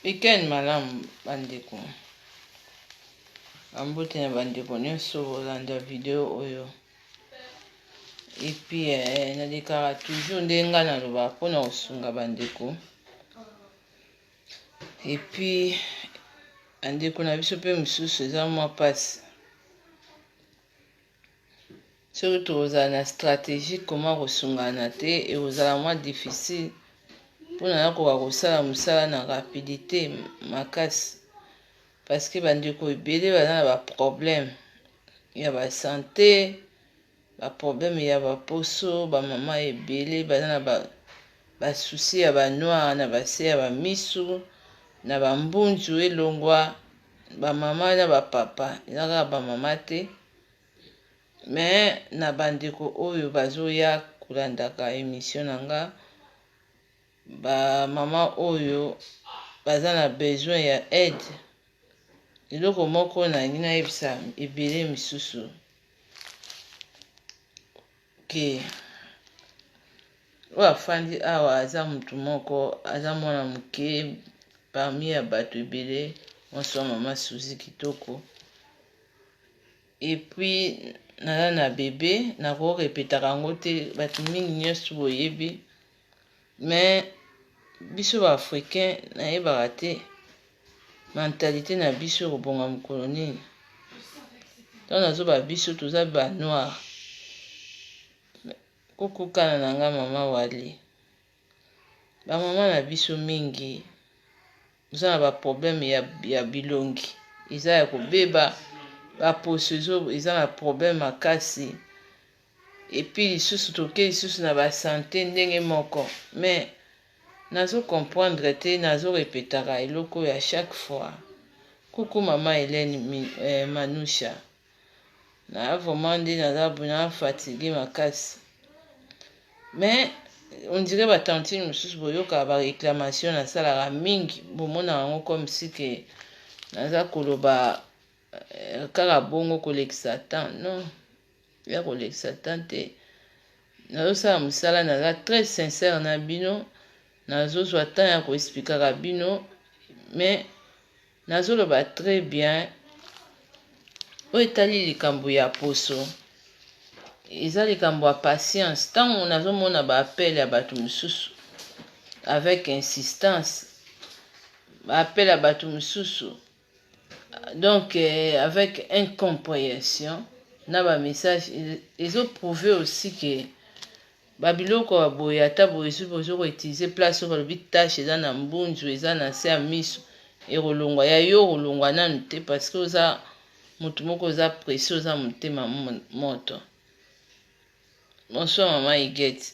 Weekend malamu bandeko. Ambote na bandeko nyonso bolanda video oyo. Et puis nalekaka toujours ndenga naloba mpona kosunga bandeko. Et puis bandeko na biso pe mosusu eza mwa pasi. Soki tozala na stratégie comment kosungana te ekozala mwa difficile mpona nakoka kosala mosala na rapidité makasi parce que bandeko ebele baza na baproblème ya basanté, baproblème ya baposo, bamama ebele baza na basusi ya banoire na base ya bamisu na bambunzu elongwa bamama na bapapa eza kaka bamama te. Mais na bandeko oyo bazoya kolandaka émission na nga ba mama oyo baza na besoin ya aide. Eloko moko na ngi nayebisa ebele misusu ke oyo afandi awa aza mutu moko aza mwana moke parmi ya bato ebele bonsoir mama Suzy kitoko. Et puis naza na bebe nakorepetaka yango te bato mingi nyonso boyebi mais biso baafricain nayebaka te mentalité na biso kobonga mokolo nini ntango nazoba biso toza banoire. Kokokana na nga mama wali bamama na biso mingi oza na baproblème ya bilongi eza ya kobeba baposo eza na problème makasi. Epuis lisusu toke lisusu na basanté ndenge moko mais nazo comprendre te nazorepetaka eloko ya chaque fois. Kuku mama Hélène Manusha na vraiment nde naza fatigué makasi mais on dirait batantine mosusu boyoka baréclamation nasalaka mingi bomona yango comme si ke naza koloba kaka bongo kolekisa temps. Non ya kolekisa temps te, nazosala mosala naza très sincère na bino, nazozwa temps ya koexplikaka bino mais nazoloba très bien. Oyo etali likambo ya poso eza likambo ya patience. Ntango nazomona baapele ya bato mosusu avec insistance, baapele ya bato mosusu donc avec incompréhension na bamessage ezoprouve aussi ke babiloko ya boye ata boye soki ozokoutilize place oyo balobi tashe eza na mbunzu eza na se ya miso ekolongwa ya yo kolongwa nanu te parce que oza motu moko oza pressé oza motema moto. Bonsoir mama Igete.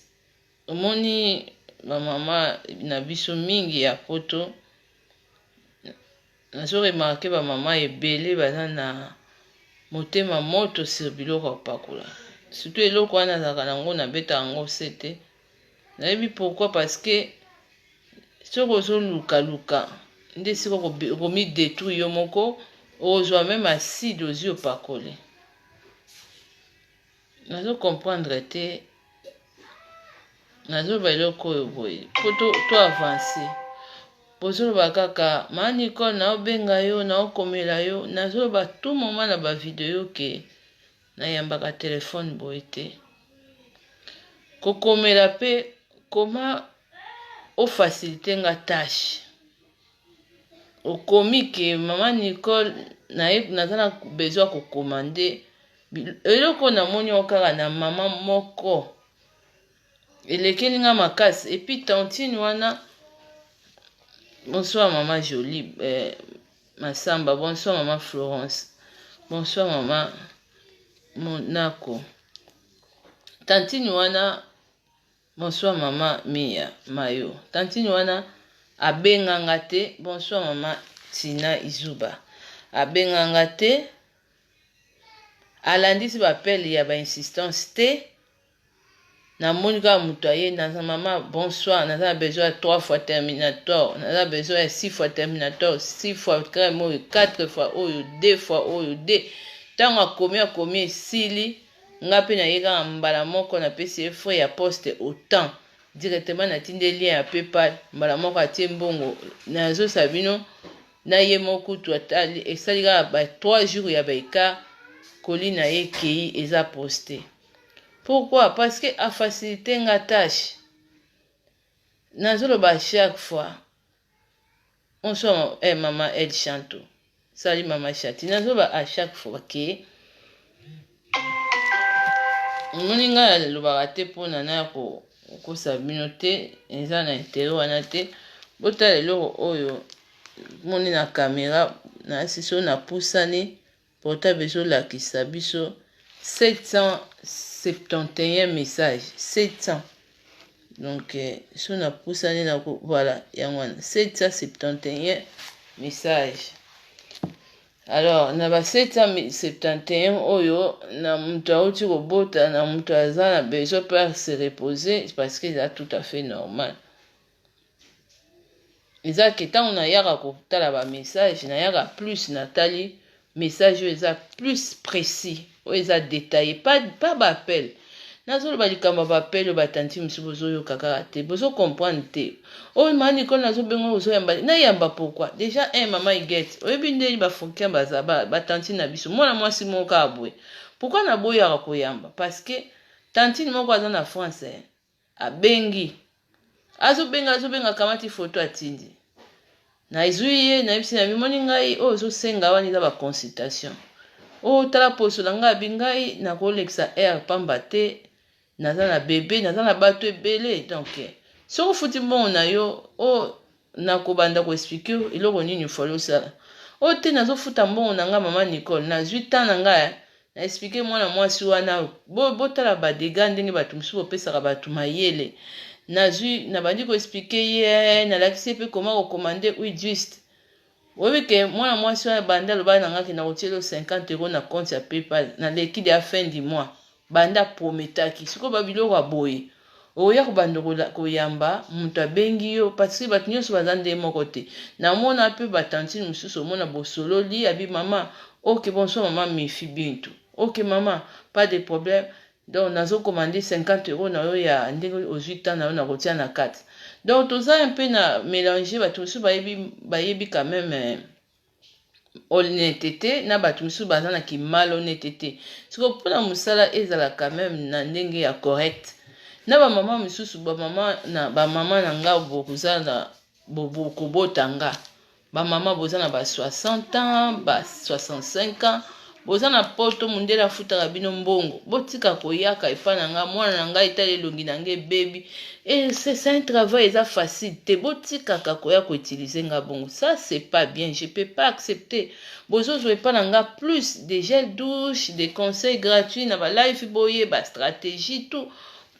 Omoni bamama na biso mingi ya poto nazoremarke bamama ebele baza na motema moto sur biloko ya kopakola surtout eloko wana azalaka nango nabeta yango se te. Nayebi pourquoi parce que soki ozolukaluka nde sika okomidétruire yo moko ozwa meme acide ozwi opakole. Nazo comprendre te nazoba eloko oyo boye po to avance bozoloba kaka ma Nicole naobenga yo naokomela yo nazoloba tout moment na bavideo ke nayambaka telefone boye te kokomela pe koma ofacilite nga tâche okomi ke mama Nicole naza na besoin kokomande eloko namoni okaka na mama moko elekeli nga makasi. Et puis tantine wana bonsoir maman Jolie Masamba, bonsoir maman Florence, bonsoir maman Monako, tantine wana bonsoir maman Mia Mayo, tantine wana abenganga te. Bonsoir maman Tina Izuba abenganga te alandisi bapele ya insistance te. Namoni kaka mutu aye naza mama bonsoir naza besoin ya 3 fois terminatoire, naza besoin ya 6 fois terminatoire, 6 fois crème oyo, 4 fois oyo, 2 fois oyo, 2 ntango akomi esili nga mpe naye kaka mbala moko napesi ye frais ya poste autant directement na tinde lien ya PayPal mbala moko atie mbongo nazo sabino na ye moko tu atali esalika ba 3 jours ya baika colis na ye kei eza posté. Pourquoi? Parce que a facilité nga tâche. Nazoloba chaque fois. On soit maman elle chante. Salut maman chante. Nazoloba à chaque fois que moninga loba te pona na ko sabino te eza na intérêt wana te. Botala lelo oyo moni na caméra na siso na pusani portable so la kisabiso 771 messages 700. Donc so na pusani na ko voilà yangwana 771 messages. Alors na ba 771 oyo na mutu auti kobota na mutu aza na besoin pour se reposer parce que c'est tout à fait normal. Eza ke ntango nayaka kotala ba message nayaka plus natali message oyo eza plus précis oyo eza détaillé pas bappel nazoloba likambo bappel oyo batanti mosusu bozoyoka kaka te bozo comprendre te oyo mani kolo nazobenga ozoyamba nayamba pourquoi déjà mama igete oyebi ndeni bafokia baza batanti na biso mwana mwasi moko abwe pourquoi naboyaka koyamba parce que tantine moko aza na France abengi azobenga kamati photo atindi na izwi ye na yebisi na bimoni ngai oyo ozosenga wana eza baconsultation oyo tala poso na ngai abi ngai nakolekisa air pamba te naza na bebe naza na bato ebele donc soko futi mbongo na yo oyo nakobanda koexplike eloko nini ofali osala oyo te nazofuta mbongo na ngai mama Nicole nazwi temps na ngai na explike mwana mwasi wana botala badega ndenge bato mosusu bopesaka bato mayele nazwi nabandi koexplike ye nalakisi mpe koma kokomande huile juste oyebi ke mwana mwasi wana banda aloba na ngaki na kotiela 50 € na compte ya PayPal na liquide ya fin du mois banda prometaki sikoyo babiloko aboye oya kobanda koyamba moto abengi yo parce que bato nyonso baza nde moko te namona mpe batantine mosusu omona bosololi abi mama ok bonsoir mama Mifi Bintu ok mama pas de problème donc nazokomande 50 € na yo ya ndenge ozwi temps na yo na kotia na kati donc toza un peu na mélanger bato mosusu bayebi quand même honnêteté na bato mosusu baza na kimalhonnêteté sikoyo mpona mosala ezala quand même na ndenge ya correct na bamama mosusu bamama na nga bokoza na bokobota nga bamama boza na ba 60 ans ba 65 ans boza na poto mundele afutaka bino mbongo botika koyaka epa na nga mwana na ngai etali elongi na ngai bebi et c'est un travail eza facile te botikaka koya koutiliser nga bongo ça c'est pas bien je peux pas accepter bozozwa epa na nga plus de gel douche des conseils gratuits na ba life boye ba stratégie tout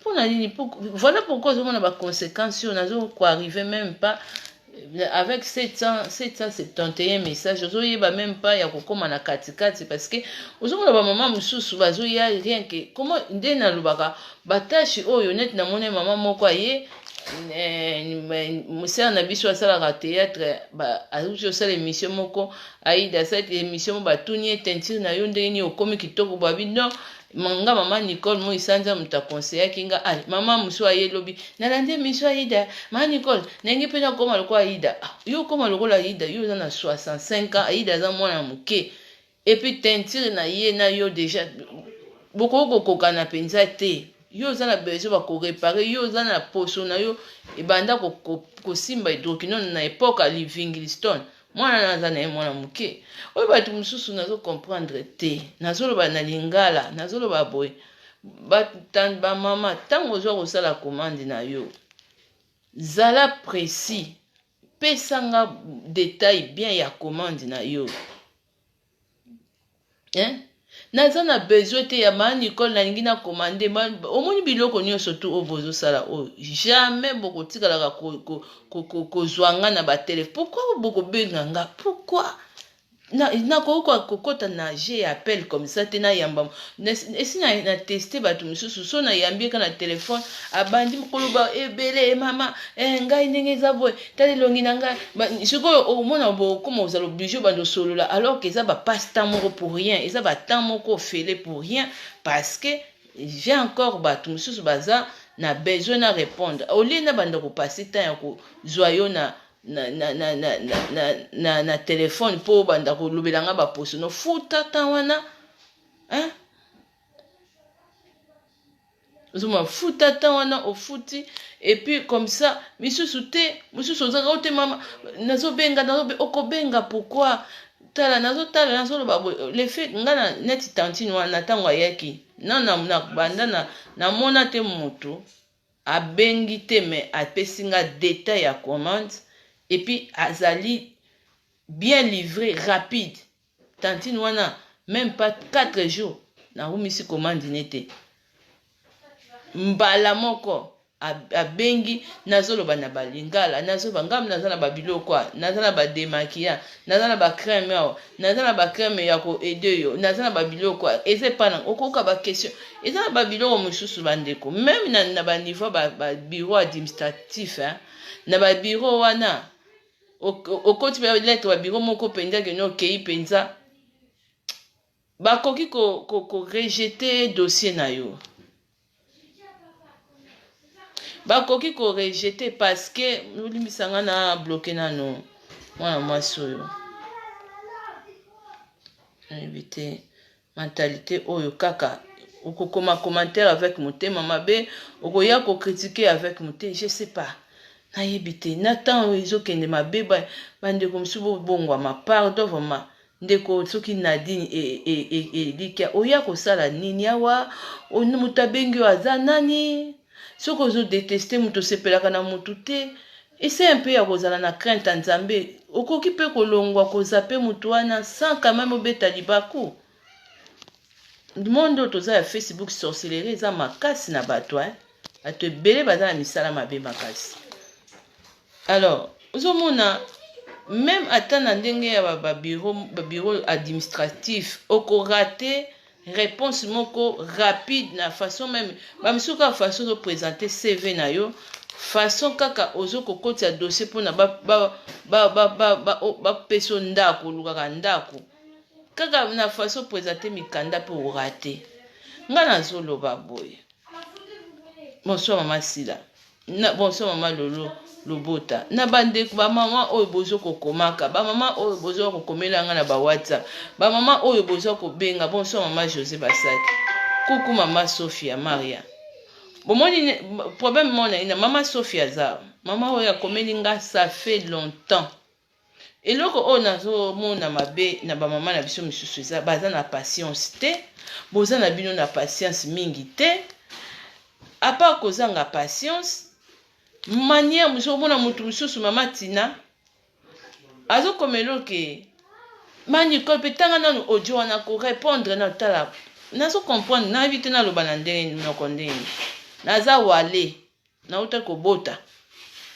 mpona nini voilà pourquoi ozomona ba conséquences oyo nazo ko arriver même pas avec 771 messages ozoyeba même pas ya kokoma na katikati parce que ozomona bamama mosusu bazoya rien que comment nde nalobaka batashi oyo neti namoni mama moko aye mosala na biso asalaka théâtre azuki osala émission moko aida asali émission mo batuni ye tentire na yo ndenge nini okomi kitoko babi non nga mama Nicole mo isanza moto akonseyaki nga mama mosu aye lobi nalandi émission aida mama Nicole ndenge mpe nakoma lokola aida yo okoma lokola aida yo oza na 65 ans aida aza mwana moke epuis tentire na ye na yo déjà bokokokokana mpenza te yo oza na besoin bakorepare yo oza na poso na yo ebanda kosimba hydroquinone na époque ya Livingstone mwana naza na ye mwana moke oyo bato mosusu nazo-comprendre te nazoloba na lingala nazoloba boye bamama ntango ozwa kosala commande na yo zala précis pesanga détail bien ya commande na yo naza na besoin te ya mama Nicole nalingi na commande omoni biloko nyonso tu oyo bozosala oyo jamais bokotikalaka kozwanga na batelefone pourquoi bokobenga nga pourquoi nakokoka kokota na je appel comme ça te nayamba esi na teste bato mosusu so nayambi eka na telefone abandi koloba ebele mama ngai ndenge eza boye tala elongi na ngai sikoyo omona bokoma ozala oblige obanda osolola alors que eza bapasse-temps moko pour rien eza batemps moko ofele pour rien parce que j'ai encore bato mosusu baza na besoin na répondre olie na banda kopase temps ya kozwa yo na telefone mpo banda kolobelanga baposo no futa temps wana hein? Ozoma futa temps wana ofuti et puis comme ça misusu te misusu ozaka ote mama nazobenga okobenga pourquoi tala nazoloba le fait ngana neti tantine wana ntango ayaki na banda namona te moto abengi te me apesi nga détail ya commande et puis azali bien livré rapide tantine wana même pas 4 jours narumisi commande nete mbala moko abengi nazoloba na balingala nazoba ngam naza na babiloko naza na bademakia naza na bacrème awa naza na bacrème ya koede yo naza na babiloko eza epana okoka baquestion eza na babiloko mosusu bandeko même na baniveau babureau administratif na babureau wana okoti mpe lettre babureau moko mpenza keno okei mpenza bakoki korejete dossier na yo bakoki korejete parce que olimbisanga na bloqué nano mwana mwasi oyo éviter mentalité oyo kaka okokoma commentaire avec motema mabe okoya kocritiquer avec motema je sais pas nayebi te na temps ezokende mabe bandeko mosusu bobongwama pardon vraiment ndeko soki Nadine elikia oya kosala nini awa moto abengi oyo aza nani soki ozodeteste moto osepelaka na motu te ese mpe ya kozala na crainte ya nzambe okoki mpe kolongwa kozape motu wana sans quand même obeta libaku monde oyo toza ya Facebook sorcellerie eza makasi na bato bato ebele baza na misala mabe makasi. Alors ozomona même ata na ndenge ya babureau administratif okorate réponse moko rapide na façon même bamisuka façon de présenter CV na yo façon kaka ozo kokoti ya dossier pona peso ndako lukaka ndako kaka na façon présenter mikanda pe orate nga nazoloba boye. Bonsoir mama Sila bonsoir mama Lolo Lobota na bandeko ba mama oyo bozo kokomaka ba mama oyo bozo kokomela nga na ba WhatsApp ba mama oyo bozo kobenga bonsoir mama José Basaki coucou mama Sophia Maria bomoni problème mona ina mama Sophia za mama oyo akomeli nga ça fait longtemps eloko oyo nazo mona mabe na ba mama na biso misusu za baza na patience te boza na bino na patience mingi te à part kozanga patience manière muso mona mutu mususu mama Tina azo komelo ke mani ko petanga nanu audio wana ko répondre na tala nazo comprendre na vite na loba na ndenge na kondeni naza wale na uta ko bota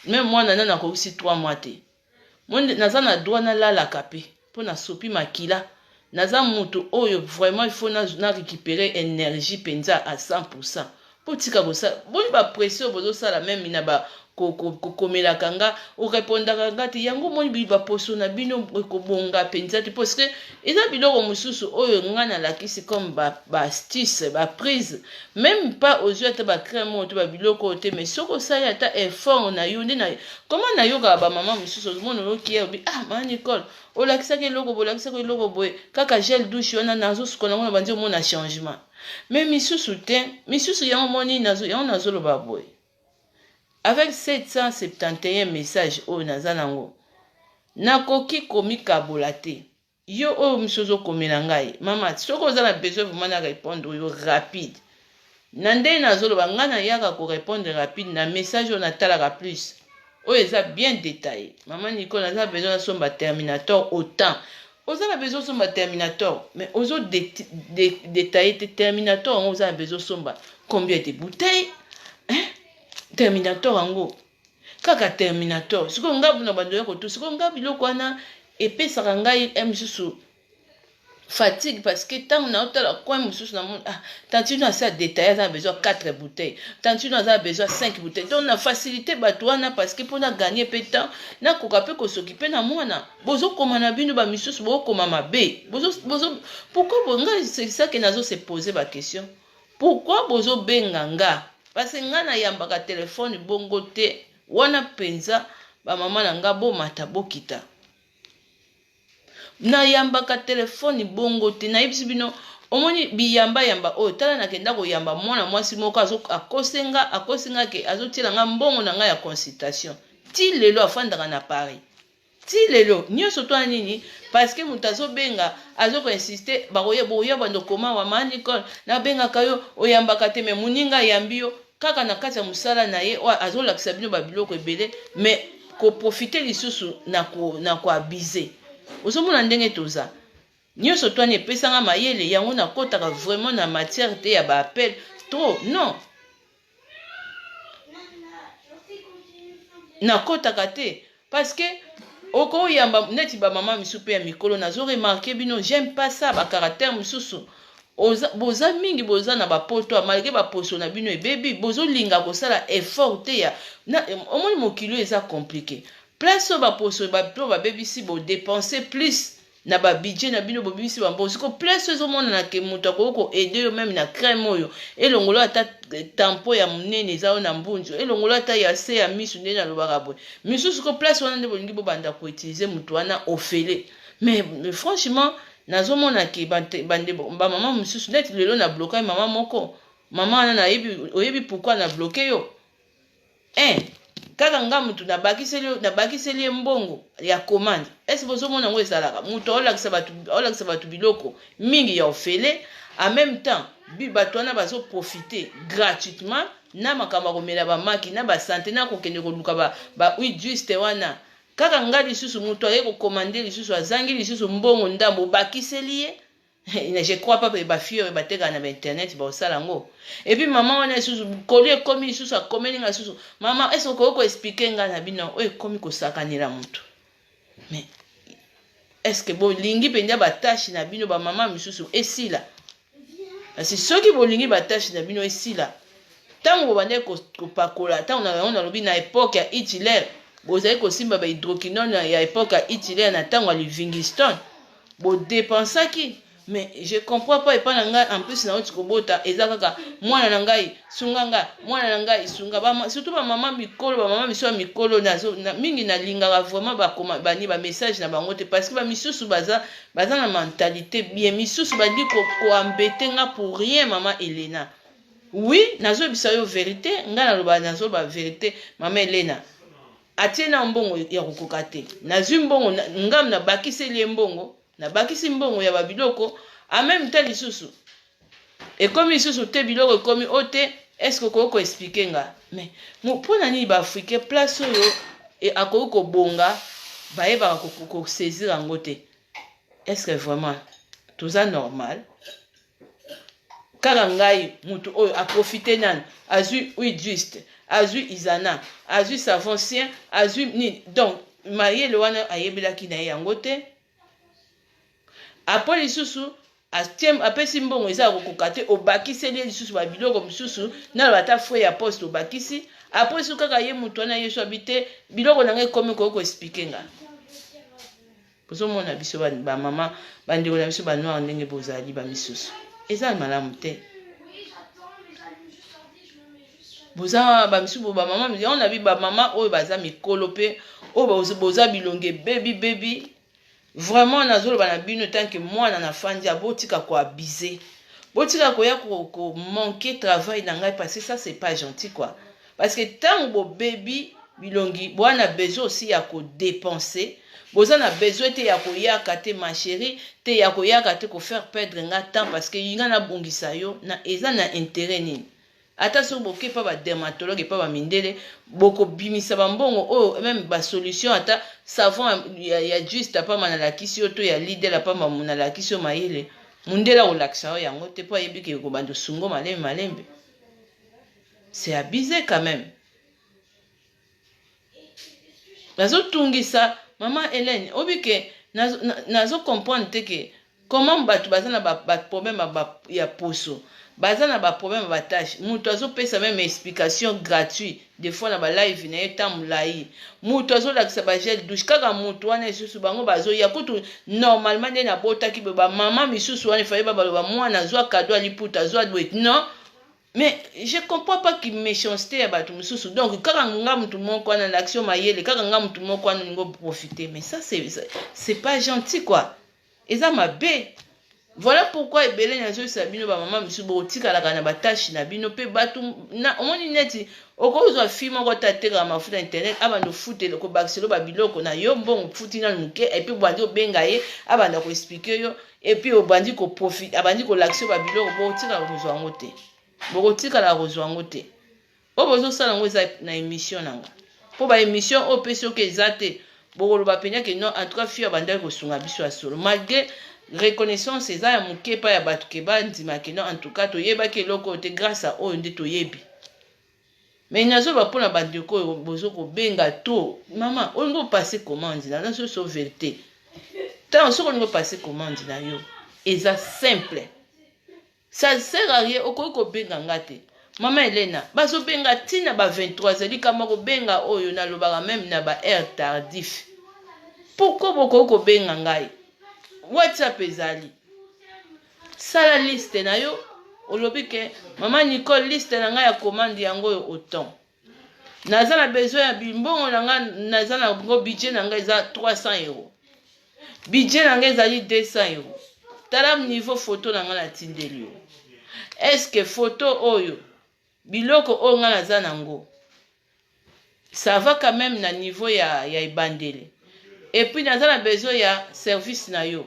même moi na ko si 3 mois te monde naza na droit na lala kapé pona sopi makila naza mutu oyo vraiment il faut na récupérer énergie penza à 100%. Potika bosa boni ba pression bozo sala même ina ba komela kanga o répondaka ngati yango moni bi ba poso na bino ko bonga penza te parce que eza biloko mususu oyo ngana lakisi comme ba astuce ba prise même pas aux yeux ta ba crème to ba biloko te mais soko sala ta effort na yo na comment na yo ka ba maman mususu mono oki obi ma Nicole o lakisa ke loko bo lakisa ke loko boy kaka gel douche wana nazo sukona mona banzi mona changement mais misusu te misusu yango moni nazo yango nazoloba boy avec 771 messages oyo naza nango nakoki komikabola te yo oyo misusu okomela ngai mama soko oza na besoin vraiment na répondre yo rapide na ndenge nazoloba ngai nayaka korépondre rapide na message oyo natalaka plus oyo eza bien détaillé mama Nicole naza besoin nasomba terminator autant oza na besoin somba terminator mais ozo détailler te terminator on oza na besoin somba combien de bouteilles terminator ango kaka terminator siko ngabu na bando yako to siko ngabu biloko wana epesaka ngai msusu fatigue parce que tant on a otala quoi msusu na monde tant tu as ça détaillé ça besoin 4 bouteilles tant tu as besoin 5 bouteilles donc na facilité bato wana parce que pour na gagner peu temps na koka pe ko s'occuper na mwana bozo koma na bino ba misusu bo koma mabe bozo pourquoi bonga c'est ça que nazo se poser ba question pourquoi bozo benganga parce que nga na yambaka telefone bongo te wana penza ba mama na nga bomata bokita na yambaka telefone bongo te na yebisi bino omoni biyamba yamba oyo tala nakenda koyamba mwana mwasi moko akosenga ke azotiela nga mbongo na nga ya consultation ti lelo afandaka na Paris ti lelo nyonso to nini parce que mutu azobenga azokoinsiste boya bando koma wa manicole nabengaka yo oyambaka te me muninga yambi yo kaka na kati ya mosala na ye azolakisa bino babiloko ebele mais koprofite lisusu na koabize ozomona ndenge toza nyonso twani epesanga mayele yango nakotaka vraiment na matière te ya baappel trop non nakotaka te parce que okoyamba neti bamama misu mpe ya mikolo nazo remarke bino j'aime pas ça bacaractère misusu boza mingi boza na bapoto malgré baposo na bino ebebi bozolinga kosala effort te ya omoni mokilo eza compliqué place oyo baposo bato babebisi bodepense plus na babudget na bino bobimisi bambosi ko place ezomonana ke moto akoki koede yo meme na crème oyo elongolo ata tampo ya monene eza oyo na mbunzu elongolo ata ya se ya misu nde nalobaka boye misusu ko place wana nde bolingi bobanda koutilize moto wana ofele mais franchement nazomona ke bamama mosusu neti lelo na bloka mama moko mama wana oyebi pourquoi na bloke yo kaka nga mutu nabakiseli ye mbongo ya commande esi bozomona ngo esalaka mutu aolakisa bato biloko mingi ya ofele en même temps bato wana bazoprofite gratuitement na makambo akomela bamaki na basante na kokende koluka ba-huile juste wana kaka nga lisusu mutu aye kokomande lisusu azangi lisusu mbongo ndambo obakiseli ye je crois pas que bafille oyo batekaka na internet baosala yango epuis mama wana lisusu koli ekomi lisusu akomeli nga lisusu mama ese okoki koexplike nga na bino oyo ekomi kosakanela motu mais estce bolingi mpenza batashe na bino bamama misusu esila kasi soki bolingi batashe na bino esila ntango bobandeki kopakola ntango na yango nalobi na epoke ya Hitler bozali kosimba bahydroquinone ya epoke ya Hitler na ntango ya Livingston bodepensaki mais je comprends pas epa na ngai en plus na oti kobota eza kaka mwana na ngai sunga ngai mwana na ngai sunga surtout bamama mikolo bamama miso ya mikolo mingi nalingaka vraiment bakoma bani bamessage na bango te parce que bamisusu baza na mentalité bien misusu bali koambete nga pour rien mama Elena oui nazobisa yo vérité nga naloba nazoba vérité mama Elena atie na mbongo ya kokoka te nazwi mbongo ngam na bakiseli ye mbongo na bakisi mbongo ya babiloko en même temps lisusu ekomi lisusu te biloko ekomi ote est-ce que okoki koexplike nga mais mpona nini baafrikain place oyo akoki kobonga bayebaka kosaisir yango te est-ce que vraiment toza normal kaka ngai mutu oyo aprofite nani azwi huile juste azwi izana azwi savon sien azwi nini donc mayele wana ayebelaki na ye yango te apres lisusu apesi mbongo eza kokoka te obakiseli ye lisusu babiloko misusu nalo bata frais ya poste obakisi apres su kaka ye mutu wana yesu abi te biloko na ngai ekomi koki koexplike nga bozomona biso bamama bandeko na biso banoir ndenge bozali bamisusu eza malamu te boza bamisusu bamama on abi bamama oyo baza mikolo mpe oyo boza bilonge bebi vraiment nazoloba na bino tanke mwana na fandi abotika koabize botika koya manquer travail na ngai parce que ça c'est pas gentil quoi parce que tango bobebi bilongi bwana besoin aussi ya kodepenser boza na besoin te ya koyaka te ma chérie te ya koyaka te ko faire perdre nga temps parce que yinga na bongisa yo na eza na intérêt nini ata so boke pa ba dermatologue pa ba mindele boko bimisa bambongo oyo même ba solution ata savon ya juste pa manalakisi yo to ya lidela pa manalakisi yo mayele mundela olakisa yango te po yebiki ko bando sungo malembe c'est abusé quand même nazo tungisa mama Hélène obike nazo comprendre te que comment batu bazana ba problème ya poso bazana ba problème ba tâche mutu azopesa même explication gratuit des fois na ba live na eta mulai mutu azolakisa ba gel douche kaka mutu wana isusu bango bazoya kutu normalement nde na botaki ba mama misusu wana faye ba mwana azwa cadeau aliputa azwa douet non Mais je comprends pas qu'il méchanceté à bato mususu. Donc quand on tout le monde quoi dans l'action mayele, quand on tout le monde quoi nous profiter. Mais ça c'est pas gentil quoi. Et ça m'a bé. Voilà pourquoi ebele nazo sabino ba maman musu bo tika la kana batashi na bino pe batu na omoni neti okozwa film ko tateka mafuta internet abando futele ko bakiselo ba biloko na yo bon futi na muke et puis bandi obenga ye abanda ko expliquer yo et puis obandi ko profit abandi ko l'action ba biloko bo tika ko zwa ngote. Bokotika la kozwango te. O bozo sala ngo eza na émission nanga. Po ba émission o peso ke ezate. Bokoloba penya ke non en tout cas fille abanda ko sunga biso asolo. Malgré reconnaissance eza ya muke pa ya batu ke ba ndima ke non en tout cas to yeba ke loko te grâce à o nde to yebi. Mais nazo ba pona ba ndeko bozo ko benga to. Maman, on ngo passer commande na so so vérité. Tant so on ngo passer commande na yo. Eza simple. Ça sert à rien okoko benga ngate. Maman Elena, bazo benga tina ba 23 zeli kama ko benga oyo na lobaka même na ba heure tardif. Pourquoi bokoko benga ngai? WhatsApp ezali. Sala liste na yo, olobi ke maman Nicole liste na ngai ya commande yango yo autant. Naza na besoin ya bimbongo na ngai naza na ngo budget na ngai za 300 €. Budget na ngai ezali 200 €. Tala niveau photo na ngai na tindeli yo. Est-ce que photo oyo biloko oyo nga naza nango ça va quand même na niveau ya ebandele et puis naza na besoin ya service na yo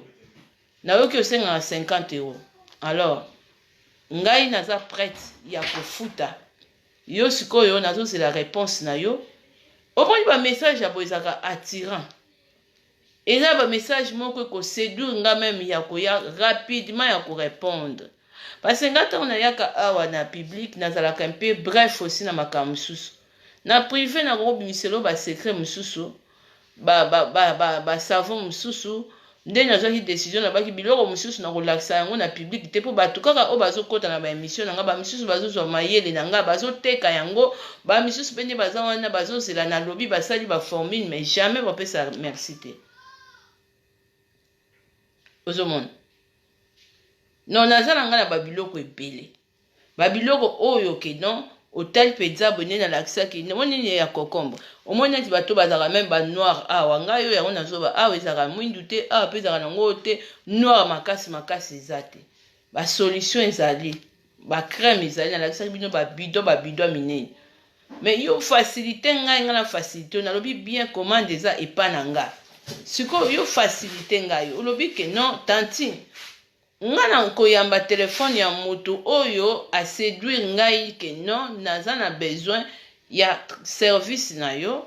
ki osenga 50 €. Alors ngai naza prête ya kofuta yo sikoyo nazozela réponse na yo omoni ba message ya boezaka attirant eza ba message moko ko séduire nga même ya koya rapidement ya ko répondre. Parce que ngata on a yaka awa na public nazalaka un peu bref aussi na makambo mususu. Na privé na ko bimiselo ba secret mususu ba savon mususu nde nazaki décision na baki biloko mususu na relaxa yango na public te po bato kaka o bazokota na ba émission na nga ba mususu bazozwa mayele na nga bazoteka yango ba mususu pende baza wana bazozela na lobby basali ba formule mais jamais bapesa merci te. Ozomona non nazala nga na babiloko ebele babiloko oyo ke non otali peza abonné na lakisa ke omoni nini ya kokombo omoni neti bato bazaka même ba noir awa ngai oyo yango nazoba awa ezaka mwindu te awa mpe ezaka nango te noir makasi eza te basolution ezali bacrème ezali na lakisa bino babido minene mais yo facilité ngai nga na facilité nalobi bien commande eza epa na nga sikoyo yo facilité ngai olobi ke non tanti nga na koyamba telefone ya moto oyo a séduire ngai ke non naza na besoin ya service na yo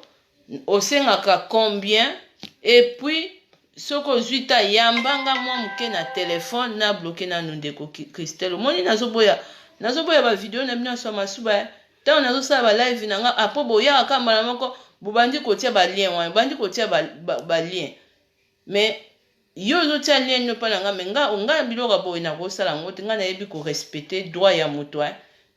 osengaka combien et puis soko zuita yambanga mwa muke na telefone na bloqué na ndeko Christelle omoni nazoboya ba video na bino so masuba tant nazosala ba live na nga apo boya kamba moko bobandi kotia ba lien wa bandi kotia ba lien mais yo zotia lien no pa nga menga nga biloko boye na kosala ngo te nga na yebi ko respecter droit ya moto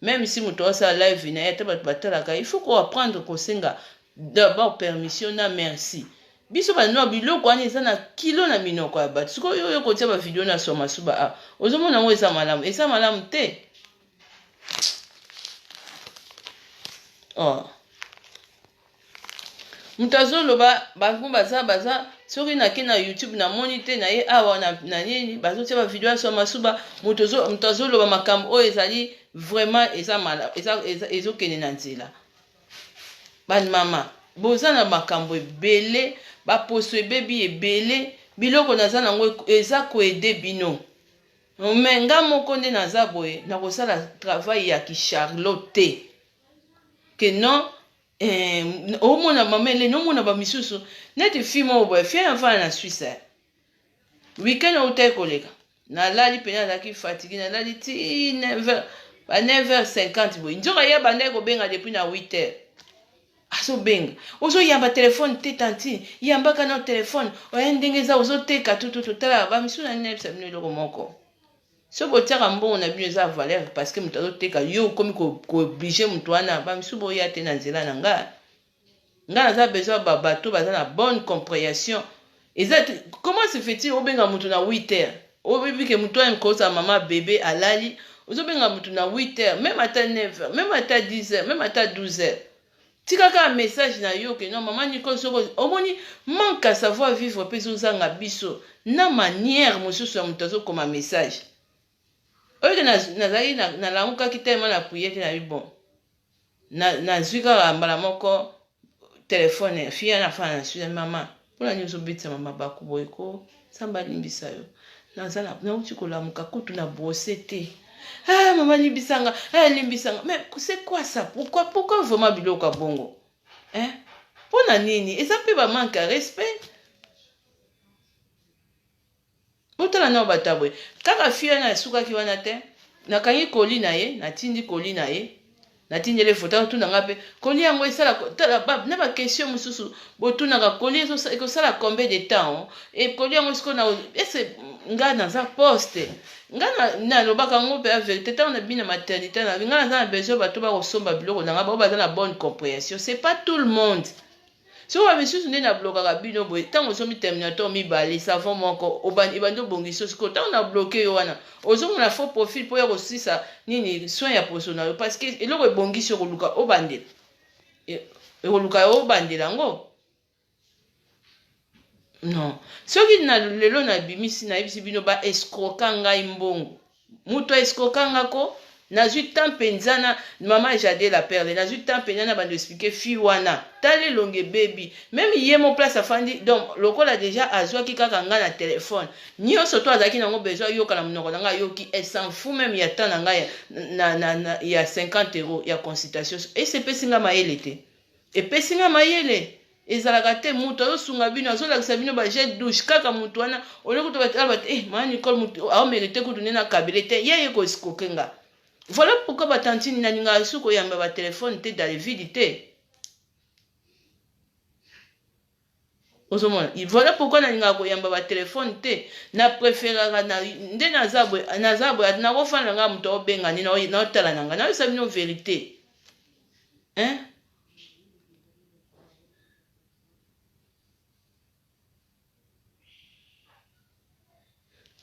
même si moto asala live na yata batalaka il faut ko apprendre ko senga d'abord permission na merci biso ba no biloko ani eza na kilo na minoko ya bato siko yo kotia ba video na soma suba ozomona ngo eza malamu te mutazoloba bango baza soki na ke na YouTube na moniteur na ye awa na nini bazotia ba video so masuba mutazoloba makambo oyo ezali vraiment ezokende na nzela ban mama boza na makambo ebele baposo ebebi ebele biloko naza nango eza koede bino menga moko nde naza boye na kosala travail ya ki Charlotte ke non omona mamele nomona ba misusu neti fimo boye fie avant na Suisse weekend ote koleka na lali pena zaki fatigué na lali ti 9h50 boye njoka ya bande ko benga depuis na 8h aso benga ozo yamba telefone te tanti yamba kana telefone oyendengeza ozo teka tout tala ba misusu na nepsa bino loko moko so botiaka mbongo na bino eza valeur parce que moto azoteka yo komi kooblige moto wana bamisu boya te na nzela na nga naza besoin babato baza na bonne compréhension comment se fait-il obenga moto na 8h obebi ke moto wana kosa mama bébé alali ozobenga mutu na 8h même ata 9h même ata 10h même ata 12h tikaka message na yo ke non maman Nicole soko omoni manque à savoir vivre pe zozanga biso na manière mosusu ya mutu azokoma message oyo ke nazali nalangukaki tellement na priere na bon nazwi kaka mbala moko telefone fille na fana na suya mama mpona nini ozobetisa mama baku boye ko samba alimbisa yo nauti kolamuka kutu na brose te ah maman limbisanga limbisanga mais c'est quoi ça pourquoi vraiment biloko bongo hein mpona nini eza mpe bamanque ya respect otala nao bata boye kaka fille na esukaki wana te nakangi koli na ye natindi koli na ye natindele foto otuna pe koli yango esala na ba question mususu botunaka koli ekosala combien de temps et koli yango siko na ese nga naza poste nga na lobaka ngo pe vérité tant na bina maternité na nga na besoin bato ba kosomba biloko na nga ba baza na bonne compréhension c'est pas tout le monde. Si on avait su na bloqué la bino boy tant on somi terminateur mi bali savon moko ibando bongiso siko tant on a bloqué wana ozo na faux profil pour aussi ça nini soin ya personnel parce que eloko bongiso ko luka obande e ko luka obande lango non soki na lelo na bimisi na ibisi bino ba escrocanga imbongo muto escrocanga ko nazwi temps penzana maman Jade la perle nazwi temps penzana bando expliquer fi wana tali longe baby même yé mon place afandi donc lokola déjà azwa ki kaka nga na téléphone nyonso to azaki nango besoin yoka na monoko na nga yoki elle s'en fout même ya temps na nga ya 50 € ya consultation et c'est pesinga mayele te et pesinga mayele ezalaka te mutu azosunga bino azolakisa bino bajet douche kaka mutu wana oleko to batala maman Nicole mutu aomérite kutu nena kabele te ye ekosikokenga. Voilà pourquoi batantini na ninga suko yamba ba téléphone te dans les vides. Voilà pourquoi na ninga ko yamba ba téléphone te na préférera na nde nazabwe na ko fana nga muto obenga ni na otala nanga na ça bino vérité. Hein?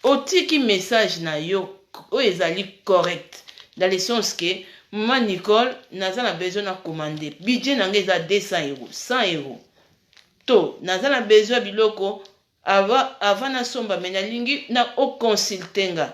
Otiki message na yo o ezali correct. Dans le sens que maman Nicole n'a besoin de commander budget n'a pas 200 €, 100 €. To n'a besoin biloko avant na somba mena lingi na o consultenga.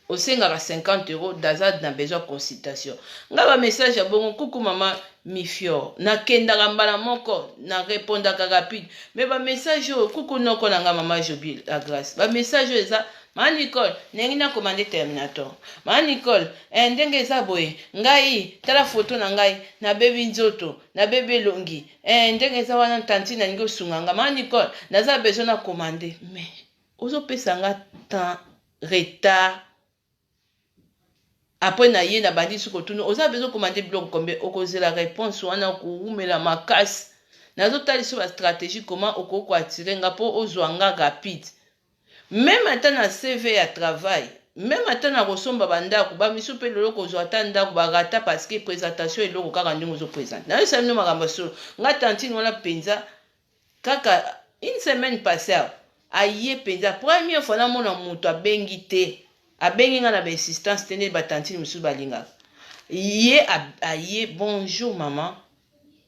Au senga 50 € d'azad n'a besoin de consultation. Ngaba message à bon coucou maman Mifior na kenda ngambala moko na répondaka rapide mais ba message coucou noko na nga maman Jobil la grâce ba message eza maman Nicole nengi na commander terminator maman Nicole ndenge eza boye ngai tala photo na ngai na baby nzoto na bébé longi ndenge eza wana tanti na ngo sunganga maman Nicole naza besoin na commander mais ozo pesa nga temps retard après na ye na bandi suko tunu oza besoin commander bloc combien okoze la réponse wana ko umela makasi nazo tali sur la stratégie comment okoko attirer nga po ozwanga rapide. Même à na CV à travail, même à na kosomba bandako ba misu pe lolo ko zwa tanda ko barata parce que présentation eloko kaka ndingo zo présente. Na ça no makambo so nga tantine wala penza kaka une semaine passée aye penza première fois na mona muto abengi te abengi nga na ba assistance tene ba tantine misu balinga. Ye aye bonjour maman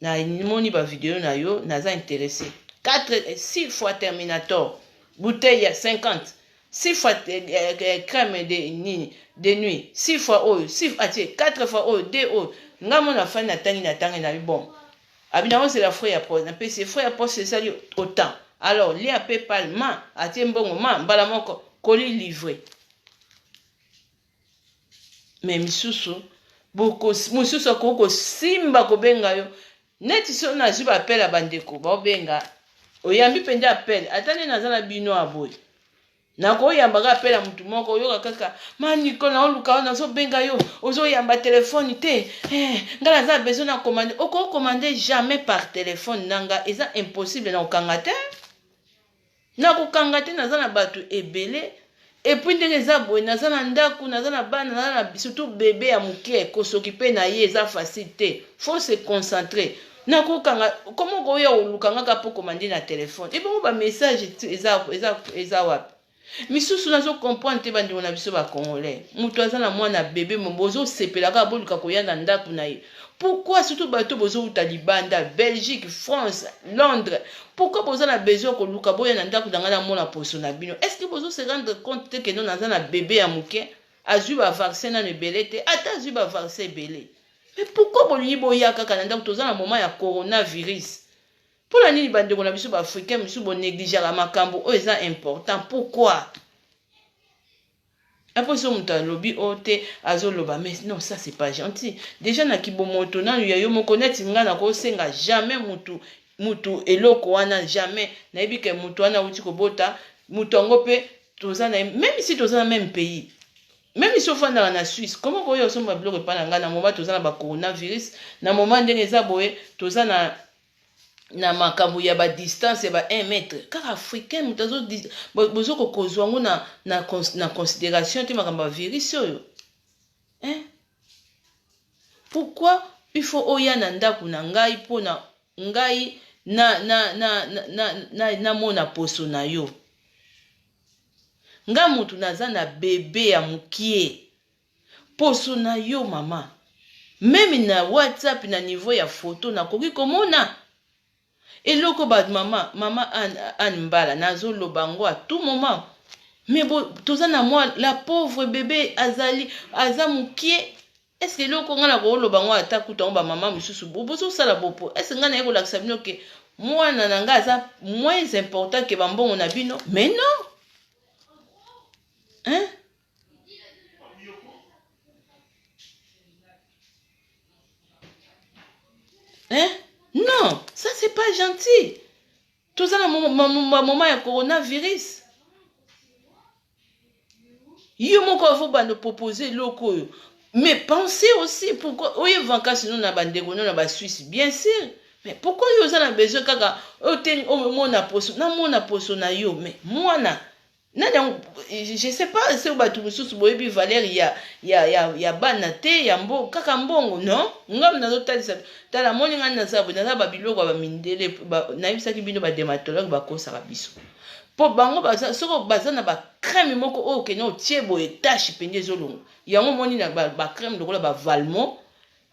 na moni ba vidéo na yo naza intéressé 6 fois terminator bouteille à 50 6 fois crème de nuit 6 fois eau 4 fois eau 2 eau ngamo na fani na tangi na bon abinamo c'est la frais à poste na pe c'est frais à poste c'est ça autant alors li a PayPal ma atie mbongo ma mbala moko colis livré mais misusu boko mususu ko simba ko benga yo neti so na zuba appel a bandeko ba benga oyambi pende appel atane nazala bino aboy nako yamba ga appel a mutu moko oyoka kaka maman Nicole na oluka na so benga yo ozo yamba téléphone te ngala za besoin na commander oko commander jamais par téléphone nanga eza impossible na okangate na kokangate nazala batu ebele et puis ndenge eza boye naza na ndaku naza na bana naza na surtout bébé ya muke ko s'occuper na ye eza facile faut se concentrer na kokanga comment ko ya olukanga ka po commander na téléphone et bon ba message eza wapi misusu nazo comprendre te bandeko na biso ba congolais mutu aza na mwana bébé bozo sepelaka boluka koyanda ndako na ye. Pourquoi surtout bato bozo uta libanda Belgique, France, Londres, pourquoi bozo na besoin ko luka boya na ndako danga na mona poso na bino? Est-ce que bozo se rendre compte que non naza na bébé ya muke azui ba vaccin na nebele te ata azui ba vaccin belé? Mais pourquoi bolingi boya kaka na ndako toza na moment ya coronavirus? Pour la nini bandeko na biso ba africain biso bo négliger la makambo o eza important. Pourquoi? Après ça, on lobby ote azo loba, mais non, ça c'est pas gentil. Déjà na kibomoto na yo mo connaître nga na ko senga jamais mutu eloko wana jamais. Na yebi ke mutu wana uti ko bota, mutu ngope toza na même si toza na même pays. Même si on fait na Suisse, comment vous voyez somba bloqué pas na na moment toza na ba coronavirus, na moment ndenge eza boye toza na makambo ya ba distance ya ba 1 mètre. Car africain mutazo bozo ko kozwango na considération te makambo virus yo. Hein? Pourquoi il faut oya na ndako na ngai pona ngai na mona poso na yo. Nga mutu naza na bébé ya mukie. Poso na yo mama. Même na WhatsApp na niveau ya photo na koki komona. Eloko bad mama Anne Mbala nazo lobango à tout moment. Mais bon, toza na moi la pauvre bébé azali azamukie. Est-ce que eloko nga na ko lobango ata kuta ba mama mususu bozo sala bopo. Est-ce nga na yeko lakisa bino ke mwana na nga aza moins important que bambongo na bino? Mais non. Hein? Hein? Non, ça c'est pas gentil. Tout ça, moment ya coronavirus. Yo moko vous ba nous proposer loko. Mais pensez aussi pourquoi oye vanka sinon na bandeko na ba Suisse bien sûr. Mais pourquoi yo za na besoin kaka o ten o mona poso na yo mais mwana je sais pas si ba tout sous boyebi Valère ya banate ya mbo kaka mbongo non ngam na zotalisa tala moni ngana na sabo na ba biloko ba mindele na yebisaki bino ba dermatologue ba kosaka biso po bango baza soko baza na ba crème moko o ke no tie boye tache pende zolongo yango moni na ba crème lokola ba Valmont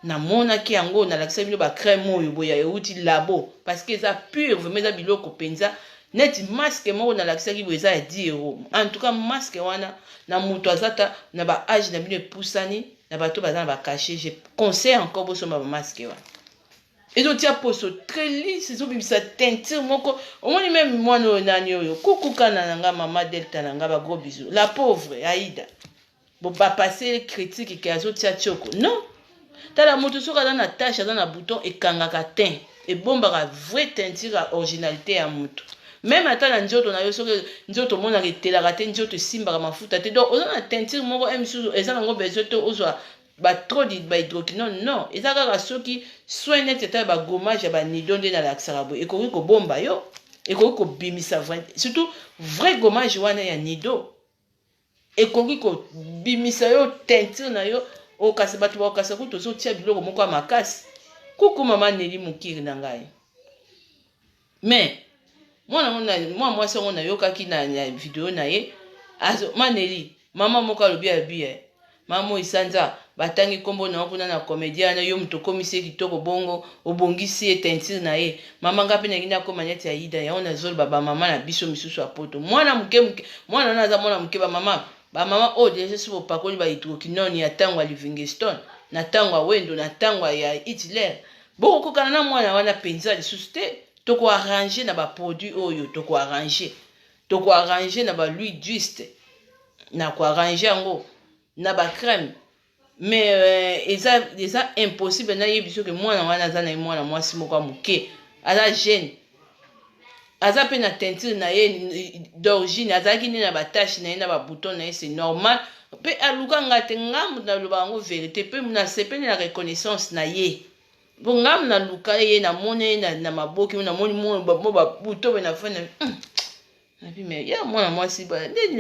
na mona ki yango na lakisa bino ba crème oyo boya euti labo parce que ça pure vraiment za biloko penza net masque moko na lakisa ki boza ya 10 €. En tout cas masque wana na muto azata na ba âge na bino epusani na bato baza na ba caché. Je conseille encore boso ma masque wana. Et donc tia poso très lisse zo bibisa teinture moko omoni même mwana nani oyo kukuka na nga mama Delta na nga ba gros bisous. La pauvre Aïda. Bon pas passer critique ke azo tia choko. Non. Tala muto soka na tache na bouton e kangaka teint et bombaka vraie teinture originalité ya muto. Même à la njoto na yo soki njoto mona ketelaka te njoto simbaka mafuta te donc oza na teinture moko misusu eza nango besoin te ozwa ba trop de ba hydroquinone non eza kaka soki soin net eta ba gommage ya ba nido nde na lakisaka boye ekoki kobomba yo ekoki kobimisa vrai surtout vrai gommage wana ya nido ekoki kobimisa yo teinture na yo okasi bato bakokasa kutu ozotia biloko moko ya makasi kuku mama Neli Mukiri na ngai mais moi songo na yokaki na vidéo na ye azo maneli mama moko alobi abie mama isanza batangi kombo na kuna na comédien na yo muto komisi kitoko bongo obongisi teinture na ye mama ngapi na ngina ko maneti ya Ida ya ona zol baba mama na biso misusu apoto mwana muke mwana na za mwana muke ba mama o déjà so pakoli ba hydroquinone ya tangwa Livingstone na tangwa wendo na tangwa ya Hitler boko kokana na mwana wana penza lisusu te toko arranger na ba produit oyo toko arranger na ba l'huile d'huile na ko arranger yango na ba crème mais eza impossible na yebiso ke mwana wana za na mwana mwasi moko amuke aza jeune aza pe na teinture na ye d'origine azaki ne na ba tache na ye na ba bouton na ye c'est normal pe aluka ngate ngamu na lobango vérité pe na sepene na reconnaissance na ye bon ngam na luka ye na mone na maboki na moni mo ba buto be na fana na bi me ya mwana mwasi ba ndeni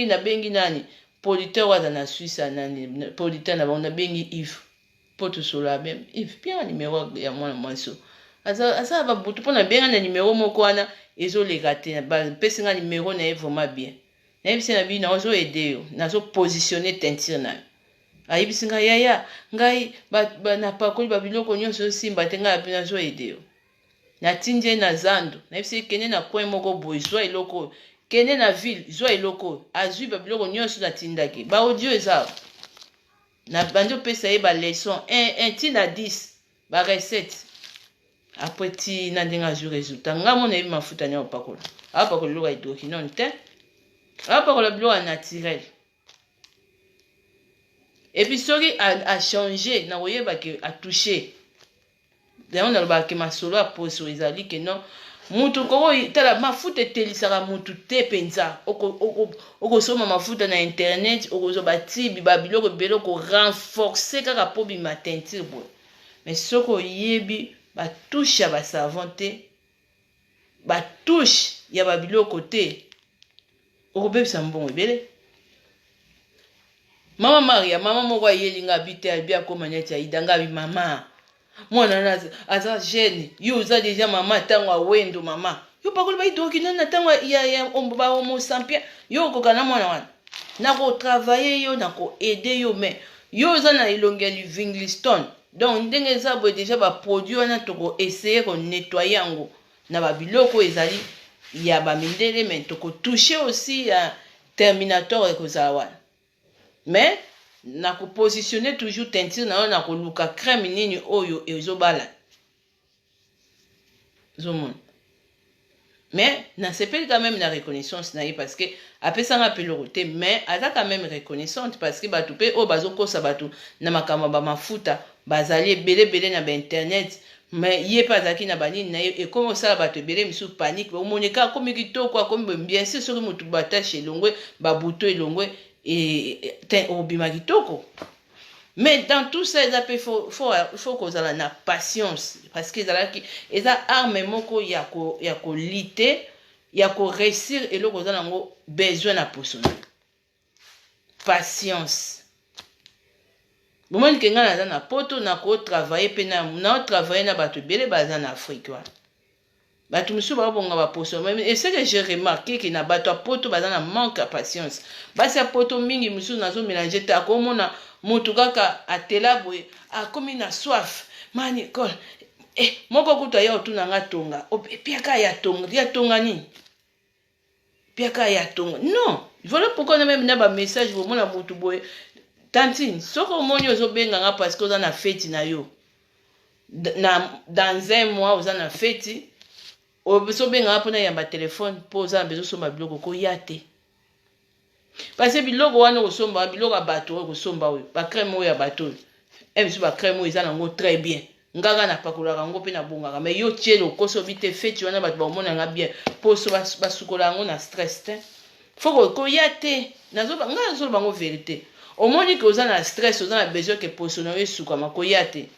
na bengi nani politeur wa na Suisse nani politeur na ba na bengi Yves poto sola même Yves bien numéro ya mwana mwasi asa ba buto pona benga na numéro moko wana ezoleka te ba pesinga numéro na ye vraiment bien nayebisi na bino nazo ede yo nazo positionner teinture na yo ayebisi ngai yaya ngai napakoli babiloko nyonso osimba te ngai api nazo ede yo natindi ye na zando nayebisi kende na coin moko boye zwa eloko oyo kende na ville zwa eloko oyo azwi babiloko nyonso natindaki baaudio eza na bandi opesa ye baleson 1 ntina 10 barecette apres ti na ndenge azwi resultat nga mona yebi mafuta ni aopakola aopakola biloko ya hydroquinone te aopakola biloko ya naturel epuis soki achange na koyebake atouche yango nalobaka ke masolo ya poso ezali ke non mutu koko tala mafuta etelisaka mutu te mpenza okosoma mafuta na internet okozwa batibi babiloko ebele okorenforce kaka mpo bima teinture boye mais soki oyebi batouche ya basavon te batouche ya babiloko te okobebisa mbongo ebele mama Maria mama moko ayelinga abite albi akoma neti aidanga abi mama mwana aza jeune yo oza deja mama ntango awendo mama yo pakoli bahydroquinone na ntango ya bahomo sampien yo okoka na mwana wana nakotravaille yo nakoede yo mais yo oza na elongi ya livingliston donc ndenge eza boye deja baproduit wana tokoessaye konettoye yango na babiloko ezali ya bamindele mais tokotouche aussi ya terminator ekozala wana mais nakopositionne toujours teinture na yo nakoluka crème nini oyo ezobala zomona mais nasepeli quand même na reconnaissance na ye parce que apesanga peloko te mais aza quand même reconnaissante parce que bato mpe oyo bazokosa bato na makambo bamafuta bazali ebelebele na bainternet mais ye mpe azalaki na banini na ye ekomi osala bato ebele misu panique omoneka akomi kitoko akomi bien sûr soki motu batashe elongwe babuto elongwe obima kitoko mais dans tout ça faut kozala na patience parce que ezalaki eza arme moko ya kolite ya koréussir eloko oza nango besoin na poso na patience bomoni ke ngai naza na poto nakotravaille mpe naotravaille na bato ebele baza na afrique wana bato mosusu babonga baposo et ce que j'ai remarqué ke na bato ya poto baza na manque ya patience basi ya poto mingi mosusu nazomélange te akomona motu kaka atela boye akomi na soif mani kol moko kutu aya otuna nga tonga piaka ya tonga nini piaka ya tonga non voilà pourquoi na même na bamessage bomona motu boye tantine soki omoni ozobenga nga parce que oza na feti na yo dans un mois oza na feti ozobenga nga mpona yamba telefone mpo oza na bezo osomba biloko koya te parce que biloko wana okosomba biloko ya bato oyo okosomba oyo bacrème oyo ya bato oyo biso bacrème oyo eza nango très bien ngaka napakolaka yango mpe nabongaka mais yo tie lokoso obi te feti wana bato baomonanga bien poso basukola yango na stress te fo koya te ngai nazoloba bango vérité omoni ke oza na stress oza na besoin ke poso na yo esukama koya te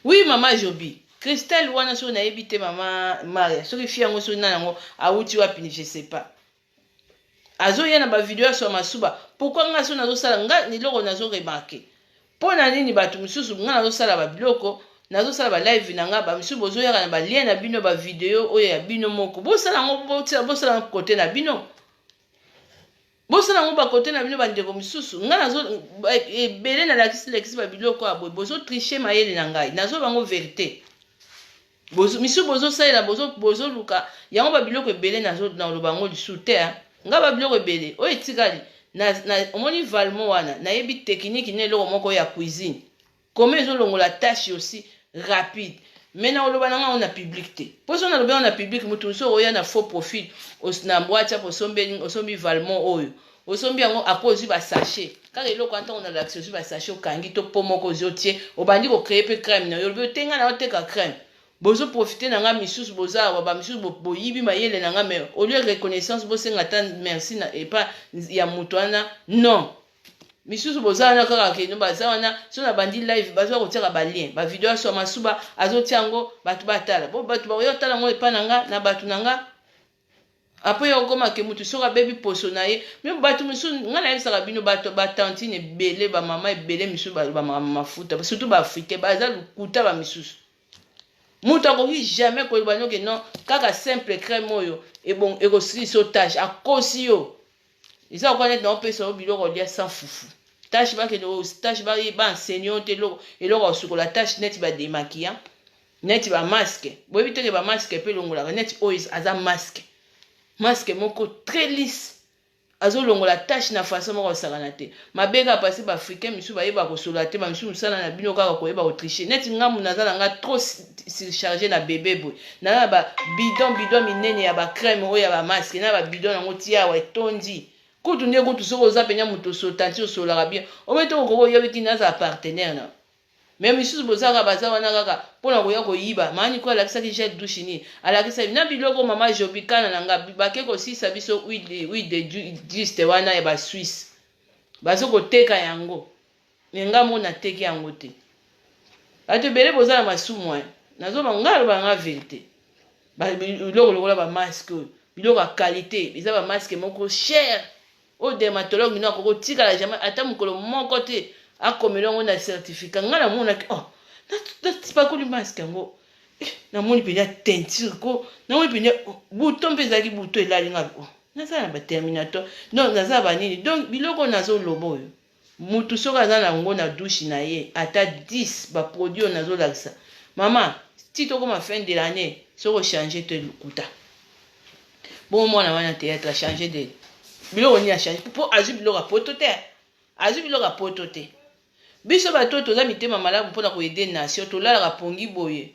oui mama Jobi Christelle wana soki nayebi te mama Maria soki fi yango soki na yango awuti wapini je sais pas azoya na bavideo ya swa masuba pourkui nga so nazosala nga niloko nazoremarke mpo na nini bato mosusu nga nazosala babiloko nazosala balive na nga bamisusu bozoyaka na balien na bino bavideo oyo ya bino moko bosala yango bosala yango kote na bino bosala yango bakote na bino bandeko mosusu nga nazo ebele nalakisi babiloko ya boye bozotriche mayele na ngai nazoba yango verité misusu bozosalela bozoluka yango babiloko ebele naloba yango lisu te nga babiloko ebele oyo etikali omoni valmo wana nayebi teknike na eloko moko ya cuisine kome ezolongola tâche aussi rapide mais na oloba na nga ngo na public te mpo so naloba yango na public motu mosu oya na faux profil na mbwatia po osombi valmo oyo osombi yango apo ozwi basachet kaka eloko wana ntango na lakisi ozwi basachet okangi to po moko ozwi otie obandi kokreye mpe crème na yo olobi otenga na oteka crème bozo profiter na nga misusu boza ba misusu boyibi mayele na nga mais au lieu reconnaissance bosenga ta merci na epa ya moto wana non misusu boza wana kaka ke no baza wana so na bandi live bazwa kotiaka balien bavideo so masuba azotia yango bato batala bo bato baoyo tala ngo epa na nga na bato na nga après okoma ke mutu soka bebi poso na ye mais bato misusu nga nayebisaka bino bato batantine ebele bamama ebele misusu bamama mafuta surtout baafrikain baza lukuta bamisusu Mutu akoki jamais ko banyo ke non kaka simple crème oyo et bon et ko so tâche a kosi yo. Isa ko net na opesa biloko lia sans fufu. Tâche ba ke no tâche ba enseignant te lo et lo ko la tâche net ba démaquillant. Net ba masque. Bo éviter que ba masque pe longola net oyo aza masque. Masque moko très lisse. Azo longola tâche na façon moko sakana te. Mabeka passé ba africain misu ba yeba ko solate ba misu musala na bino kaka ko yeba ko tricher. Net ngamu nazala nga trop surchargé na bébé boy. Na ba bidon minene ya ba crème oyo ya ba masque na ba bidon nango tia wa tondi. Kutu nde kutu soko za penya muto sotanti o solara bien. O meto ko yo biki na za partenaire na. Même si vous avez un pour la roya koyiba, mani ko alakisa ki jet douche ni. Alakisa na biloko mama jobikana nanga bibake ko si sabiso huile de juste wana e ba Suisse. Bazo ko teka yango. Nenga mona teki yango te. Ate bele bozala masumu hein. Nazo bangalo banga vérité. Ba biloko lokola ba masque, biloko ya qualité, biza ba masque moko cher. Au dermatologue no ko tika la jamais ata mukolo moko te. A comme l'on a certificat ngala mona oh na pas ko li masque ngo na moni penya teinture ko na moni penya bouton peza ki bouton elali nga oh na ça na ba terminator non na za ba nini donc biloko nazo lobo yo mutu soka za na ngo na douche na ye ata 10 ba produit nazo laksa maman si to comme fin de l'année soko changer te lukuta bon moi na wana théâtre changer de biloko ni a changer pour azu biloko poto te azu biloko poto te. Biso bato toza mitema malamu mpona ko aider nation tolalaka pongi boye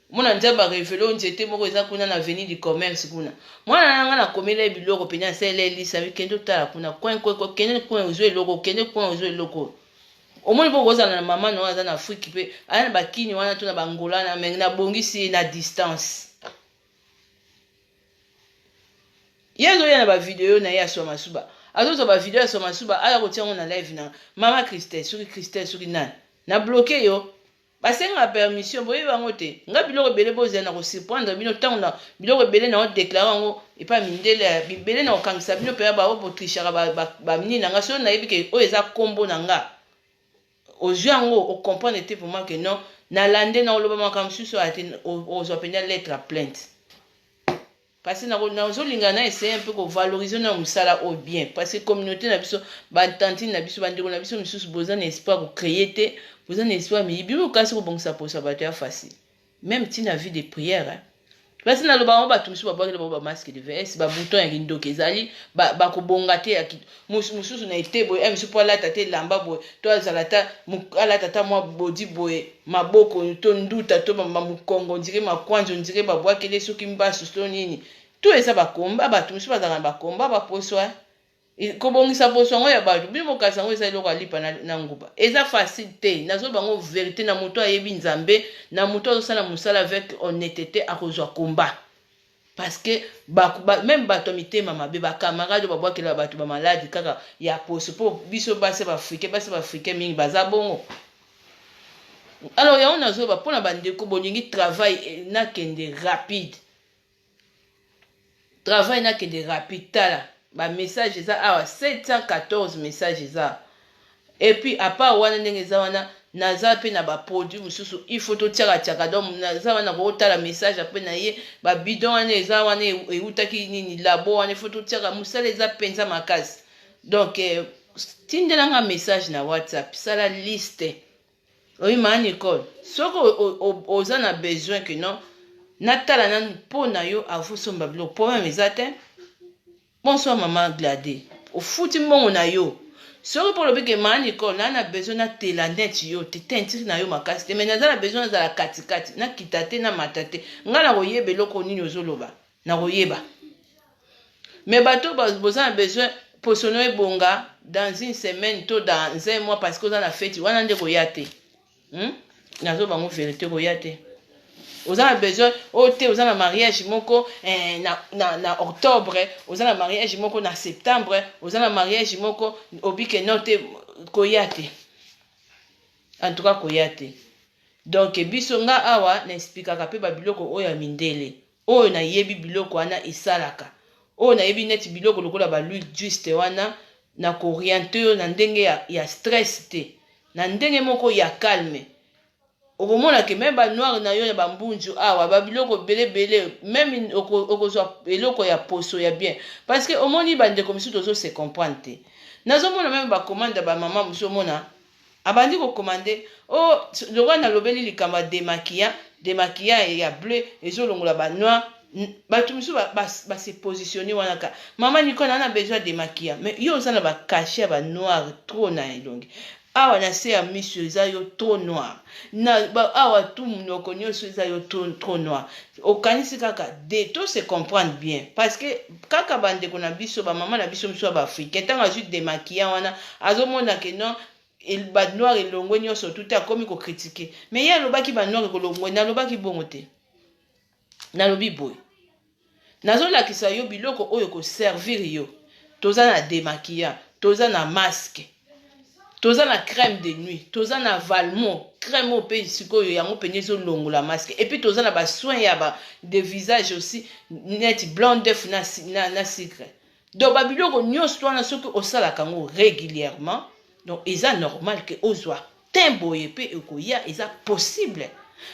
mona nzamba révélo nzete moko eza kuna na avenue du commerce kuna mwana nanga na komela biloko penya sele lisa kendo tala kuna coin kende coin ozo eloko kende coin ozo eloko omoni po kozana na mama no aza na Afrique pe ana bakini wana to na bangola na mengi na bongisi na distance yezo yana ba video na ya soma suba azozo ba video ya soma suba ala ko tiango na live na mama Christelle suri na bloqué yo basenga permission boye bango te nga biloko bele boze na ko surprendre bino tango na biloko bele na o déclarer ngo et pas mindele bele na okangisa bino pe ba o trichara ba minina nga so na yebike o eza kombo na nga ojuango o comprendre te pour moi que non na lande na oloba makamsuso ate ozo penya lettre à plainte. Parce que nous avons essayé un peu de valoriser nos musala au bien. Parce que la communauté n'a pas bantantine n'a pas bandero n'a pas besoin d'espoir pour créer besoin d'espoir mais il y a cas où bon ça pour ça va facile. Même si na vie de prière. Parce que na loba on ba tout musu ba ba masque de VS ba bouton ya kindo kezali ba ko bongate ya mususu na été boy musu pour la tata lamba boy to azalata ala tata moi body boy maboko to nduta to mukongo ndire makwanzo ndire ba bwakele soki mbasu to nini tout esa ba komba ba tout musu ba zanga ba komba ba poswa ko bongisa poswa ngo ya ba bimo kasa ngo esa lokwa lipa na nguba eza facile nazo bango vérité na moto ayebi nzambe na moto azosala musala avec honnêteté akozwa komba parce que même bato mitema mabe ba camarade ba bwakela bato ba malade kaka ya poso po biso base ba africain mingi baza bongo alors ya on nazo ba pona bandeko boningi travail na kende rapide tala ba message za awa 714 messages za et puis à part wana ndenge za wana naza pe na ba produit mususu il faut to tiaka donc naza wana ko tala message après na ye ba bidon wana eza wana eutaki nini labo wana il faut to tiaka musala eza penza makasi donc tindelanga message na WhatsApp sala liste oui ma Nicole soko oza na besoin que non natala na pona yo avusomba bilo problème ezate. Bonsoir maman Gladé. Au foutu mon na yo. Sori pour le big man Nicole, na besoin na telanet yo, te tentiri na yo makasi. Mais na besoin za la katikati, na kitate na matate. Nga na royebe loko nini ozoloba. Na royeba. Mais bateau besoin posono bonga dans une semaine to dans un mois parce que on a fête wana nde royate. Nazo bango vérité royate. Vous avez besoin, vous avez un mariage moko na octobre, vous avez un mariage moko na septembre, vous avez un mariage moko obike note koyate. En tout cas koyate. Donc biso nga awa na expliquer pe ba biloko oyo mindele. Oyo na yebi biloko wana isalaka. Oyo na yebi net biloko lokola ba lui juste wana na orienter na ndenge ya stress te. Na ndenge moko ya calme. okomona ke même ba noir na yo ya bambunju awa ba biloko belé même okozwa eloko ya poso ya bien parce que omoni bandeko misusu tozo se comprendre te nazomona même bakomanda bamama mosusu omona abandi kokomande o lokwa nalobeli likambo ya demaquillant ya bleu ezolongola banoir bato misusu base positionne wana ka mama Nicole ana besoin demaquillant mais yo oza na bakache ya banoir trop na elongi awa na se ya miso eza yo trop noir awa tu munoko nyonso eza yo trop noir okanisi kaka de to se comprendre bien parce que kaka bandeko na biso bamama na biso miso ya baafricain ntango azwi demaquillant wana azomona ke non banoir elongwe nyonso tuti akomi kokritike mais ye alobaki banoir ekolongwe nalobaki bongo te nalobi boye nazolakisa yo biloko oyo koservir yo toza na demaquillant toza na masque toza na crème de nuit toza na valmont crème oyo mpe sikoyo yango mpenye ezolongola masque et puis toza na basoin ya de visage aussi net blanc d'œuf na sucre donc babiloko nyonso wana soki osalaka yango régulièrement donc eza normal ke ozwa teint boye mpe ekoya eza possible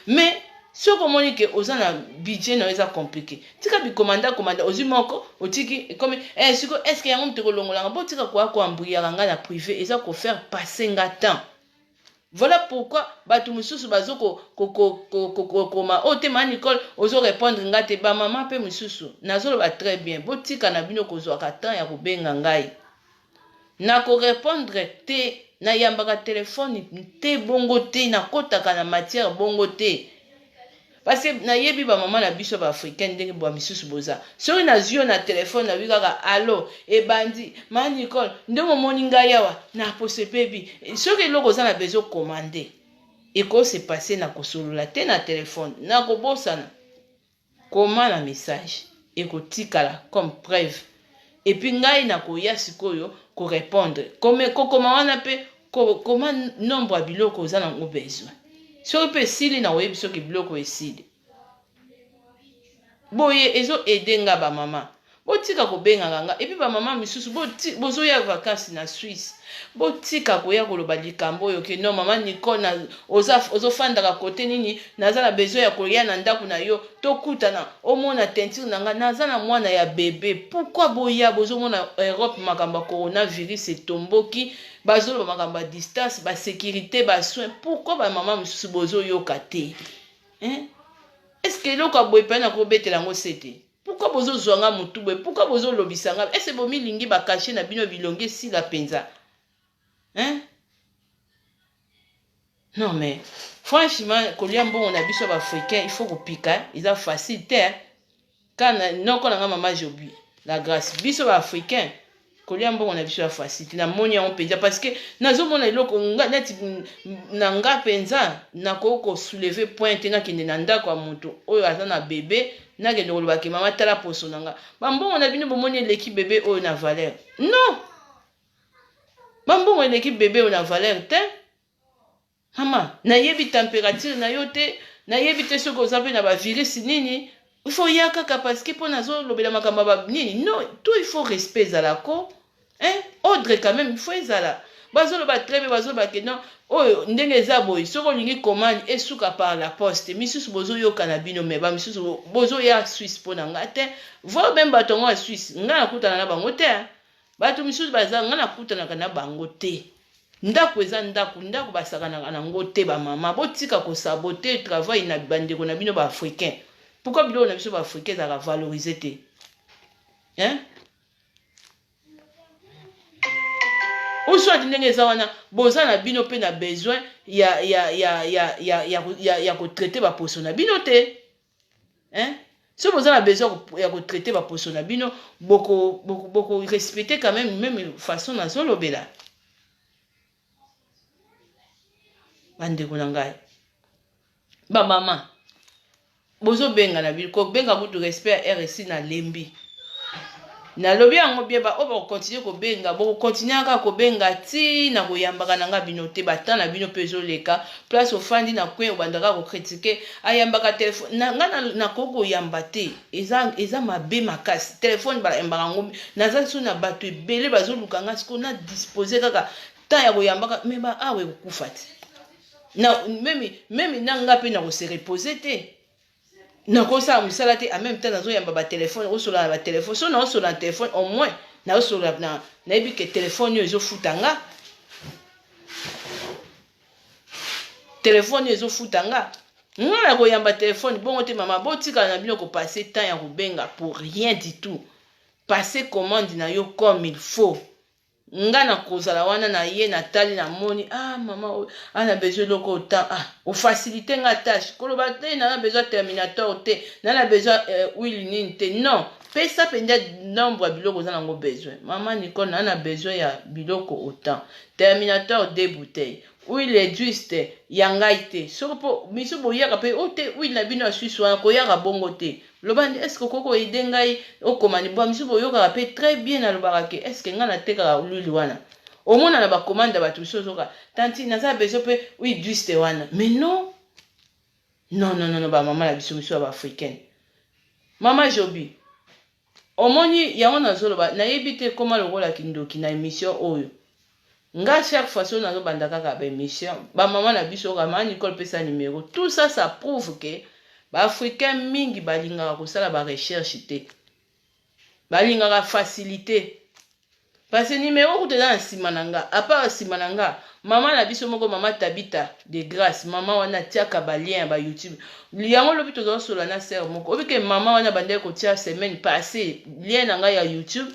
mais soki omoni ke oza na budget na eza compliqué tika bikomanda ozwi moko otiki komi siko eske yango moto ekolongolanga bo tika koya koambuyaka nga na privé eza kofaire passer nga temps voilà pourquoi bato mosusu bazo kokoma oyo te ma Nicole ozo répondre nga te bamama mpe mosusu nazoloba très bien botika na bino kozwaka temps ya kobenga ngai nakorépondre te nayambaka telefone te bongo te nakotaka na matière bongo te parce que nayebi bamama na biso baafricaine ndenge bwa misusu boza soki nazwi yo na telefone nabi kaka alo ebandi ma Nicole ndenge omoni ngai awa na pose bebi soki eloko oza na bezo komande ekose passe na kosolola te na telefone nakobosana koma na message ekotikala comme preuve et puis ngai nakoya sikoyo korépondre kokoma wana mpe koma nombre ya biloko oza nango besoin soki mpe esili na oyebi soki biloko esili boye ezo ede nga bamama botika kobengaka nga epi bamama misusu bozoya vacances na Suisse botika koya koloba likambo oyo ke non mama Nicole ozofandaka kote nini naza na besoin ya koya na ndako na yo tokutana omona teinture na nga naza na mwana ya bebe pourquoi boya bozomona Europe makambo ya coronavirus etomboki bazoloba makambo ya distance basécurité basoin pourquoi bamama misusu bozoyoka te est-ce que eloko aboye mpe na kobetela yango sete pourquoi bozozwanga motu boye pourquoi bozolobisanga ese bomilingi bakache na bino bilongi esila mpenza non mais franchement kolia mbongo na biso baafricain il faut kopika eza facile te kana noko na nga mama jobi la grâce biso baafricain kolia mbongo na biso ya facile na moni yango mpenza parce que nazomona eloko neti na nga mpenza nakoki kosouleve pointe nakende na ndako ya moto oyo aza na bebe nakende kolobaki mama tala poso na nga bambongo na bino bomoni eleki bebe oyo na valeur non bambongo eleki bebe oyo na valeur te mama nayebi température na yo te nayebi te soki oza mpe na bavirus nini il faut ya kaka parce que mpo nazolobela makambo ya nini non tout il faut respect ezalako ordre quand même il faut ezala bazoloba très bien bazoloba ke non oyo ndenge eza boye soki olingi commande esuka par la poste misusu bozoyoka na bino me bamisusu bozoya Suisse mpo na nga te voi même bato yango ya Suisse nga nakutana na bango te bato misusu baza nga nakutanaka na bango te ndako eza ndako basakanaka nango te bamama botika kosabote travail na bandeko na bino baafricain pourquoi biloko na biso baafricain ezalaka valorize te oswati ndenge eza wana boza na bino mpe na besoin ya kotraite baposo na bino te so boza na besoin ya kotraite baposo na bino boko respecte quand même façon nazolobela bandeko na ngai bamama bozobenga na bino kobenga kutu respect ya RSI na lembi nalobi yango bien oyo bakokontinue kobenga bokokontinue kaka kobenga ti na koyambaka na nga bino te bata na bino mpe ezoleka place ofandi na coin obandaka kokritike ayambaka telefone nga nakoki koyamba te eza mabe makasi telefone bayambaka yango naza so na bato ebele bazoluka nga siko na dispose kaka temps ya koyambaka me awa ekokufa te Na même nanga pe na se reposer te. Na ko sa musala te en même temps nazo yamba ba téléphone o sola ba téléphone so na sola téléphone au moins na sola na ebi ke téléphone yo zo futanga. Téléphone yo futanga. Ngana ko yamba téléphone bongo te mama botika na bino ko passer temps ya kubenga pour rien du tout. Passer commande na yo comme il faut. Ngana kozala wana na ye na tali na moni maman ana besoin loko autant o faciliter nga tâche koloba te na besoin terminateur te na besoin huile nini te non pesa penda nombre biloko za nango besoin maman Nicole na besoin ya biloko autant terminateur 2 bouteilles huile juste yangai te soko miso boyaka pe o te huile na bino suisse wana koyaka bongo te lobandi est-ce que koko idengai okomani bo miso boyoka pe très bien na lobaka est-ce que ngana teka huile wana omona na ba commande ba tout sozoka tanti na za besoin pe huile juste wana mais non ba maman la biso miso ba africaine mama Jobi omoni yango na zoloba na yebite koma lokola kindoki na émission oyo nga chaque fois so nazo banda kaka ba émission ba maman na biso ka mama Nicole pesa numéro tout ça ça prouve que ba africain mingi balingaka kosala ba recherche te balingaka facilité parce que numéro kuteza na sima nanga à part sima nanga mama na biso moko mama Tabita de grâce mama wana tiaka ba lien ba YouTube yango lobi tozo sola na sœur moko obike mama wana bande ko tia semaine passée lien nanga ya YouTube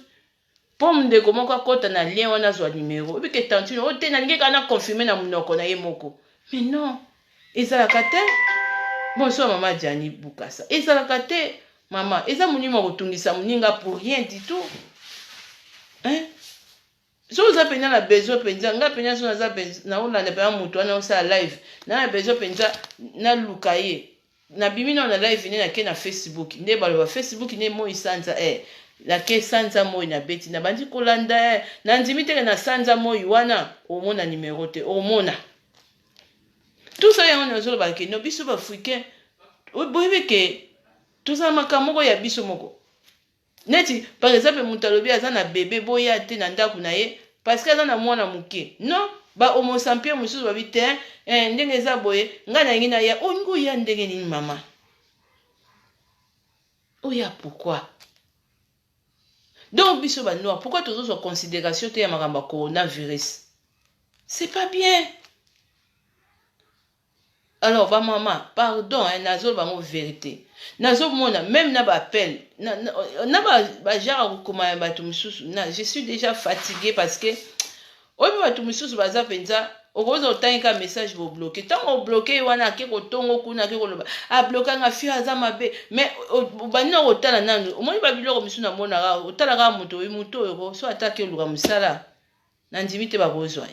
pomme de comment kota na lien wana zo numéro obike tantine o te na ngeka na confirmer na munoko na ye moko mais non ezalaka te bonsoir maman Diani Bukasa ezalaka te maman eza munima kotungisa muninga pour rien du tout hein so za penya na besoin penza nga penya so za na ona na pa mutu ana osa live na besoin penza na lukaye na bimino na live ne na ke na Facebook nde balo Facebook ne mo isanza la ke sanza mo na beti na bandi kolanda na ndimi te na sanza mo wana omona numéro te omona tout ça ya on zo ba ke no biso ba africain boyebe ke tout ça makamoko ya biso moko neti par exemple mutalobi aza na bébé boya te na ndaku na ye parce que aza na mwana muke non ba homo sapiens mususu ba bite ndenge eza boye nga na ngina ya ongo ya ndenge nini mama oya pourquoi donc biso ba noir pourquoi toujours sur considération te ya makamba coronavirus c'est pas bien. Alors ba maman pardon nazo ba mo vérité nazo mona même na ba appel na ba jara kokoma ba tumususu na je suis déjà fatiguée parce que obi ba tumususu baza penza okozo otanga message bo bloquer tant on bloquer wana ke ko tongo kuna ke ko loba a bloquer nga fi aza mabe mais banina otala nanu omoni ba biloko misu na mona ga otala ga muto oyo so attaquer luka musala na ndimite ba bozwa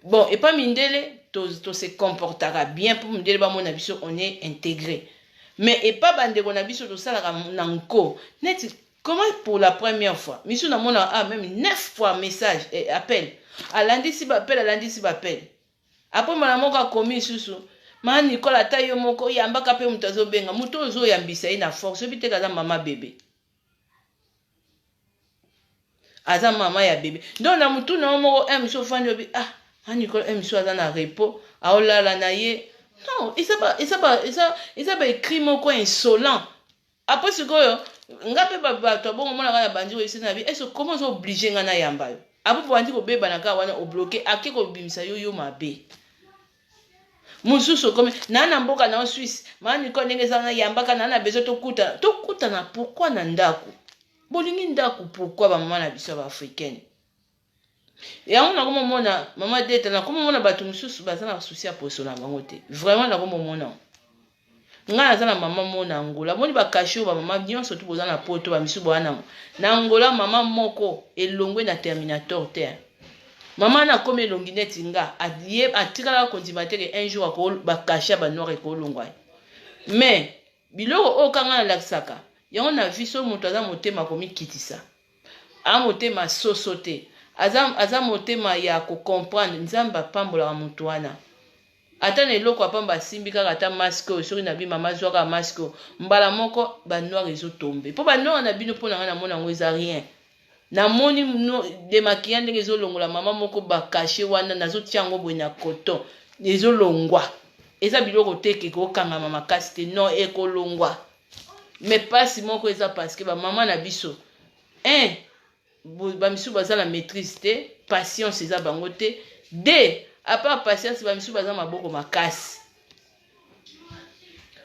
bon et pas mindele to se comportera bien pour me dire mon avis on est intégré mais et pas bande on avis sur ça la nanko net comment pour la première fois misu na mona même 9 fois message et appel à lundi si appel à lundi si appel après mon amour a commis susu ma Nicolas tayo moko yamba ka pe mutazo benga muto zo yambisa ina force bite kaza mama bébé aza mama ya bébé donc na mutu na moko so fandi obi Nicole émission aza na repos aolala na ye non isa ba écrit moko insolent après ce que nga pe bato bongo mona kana bandi ko isi na bi est-ce comment zo obligé nga na yamba yo apo bandi ko beba na ka wana o bloquer ake ko bimisa yo mabe mususu comme na mboka na Suisse ma Nicole ndenge za na yamba kana na besoin to kuta na pourquoi na ndako bolingi ndako pourquoi ba mama na biso ba africaine et on a comme mona maman dete na comme mona batu mususu bazana souci à poso na bango te vraiment na comme mona nga azana mama mona ngola moni ba kasho ba mama nyonso tu bozana poto ba misu bwana na ngola mama moko elongwe na terminateur te mama na comme elongineti nga adie atikala kontimatere un jour ko ba kasha ba noir ko longwa mais biloko o kanga na laksaka yango na viso moto aza motema komi kitisa a motema sosote aza motema ya ko comprendre nzamba pambola mutu wana ata na eloko apamba simbi kaka ata masque soki na bi mama zwaka masque mbala moko ba noir ezotombe po ba noir na bino pona na mona ngo eza rien na moni de maquillage ndenge ezolongola mama moko ba caché wana nazo tiango boye na coton ezolongwa eza biloko teke kokangama makasi te non ekolongwa mais pasi moko eza parce que bamama na biso bamisu baza na maîtrise te patience eza bango te de à part patience bamisu baza maboko makasi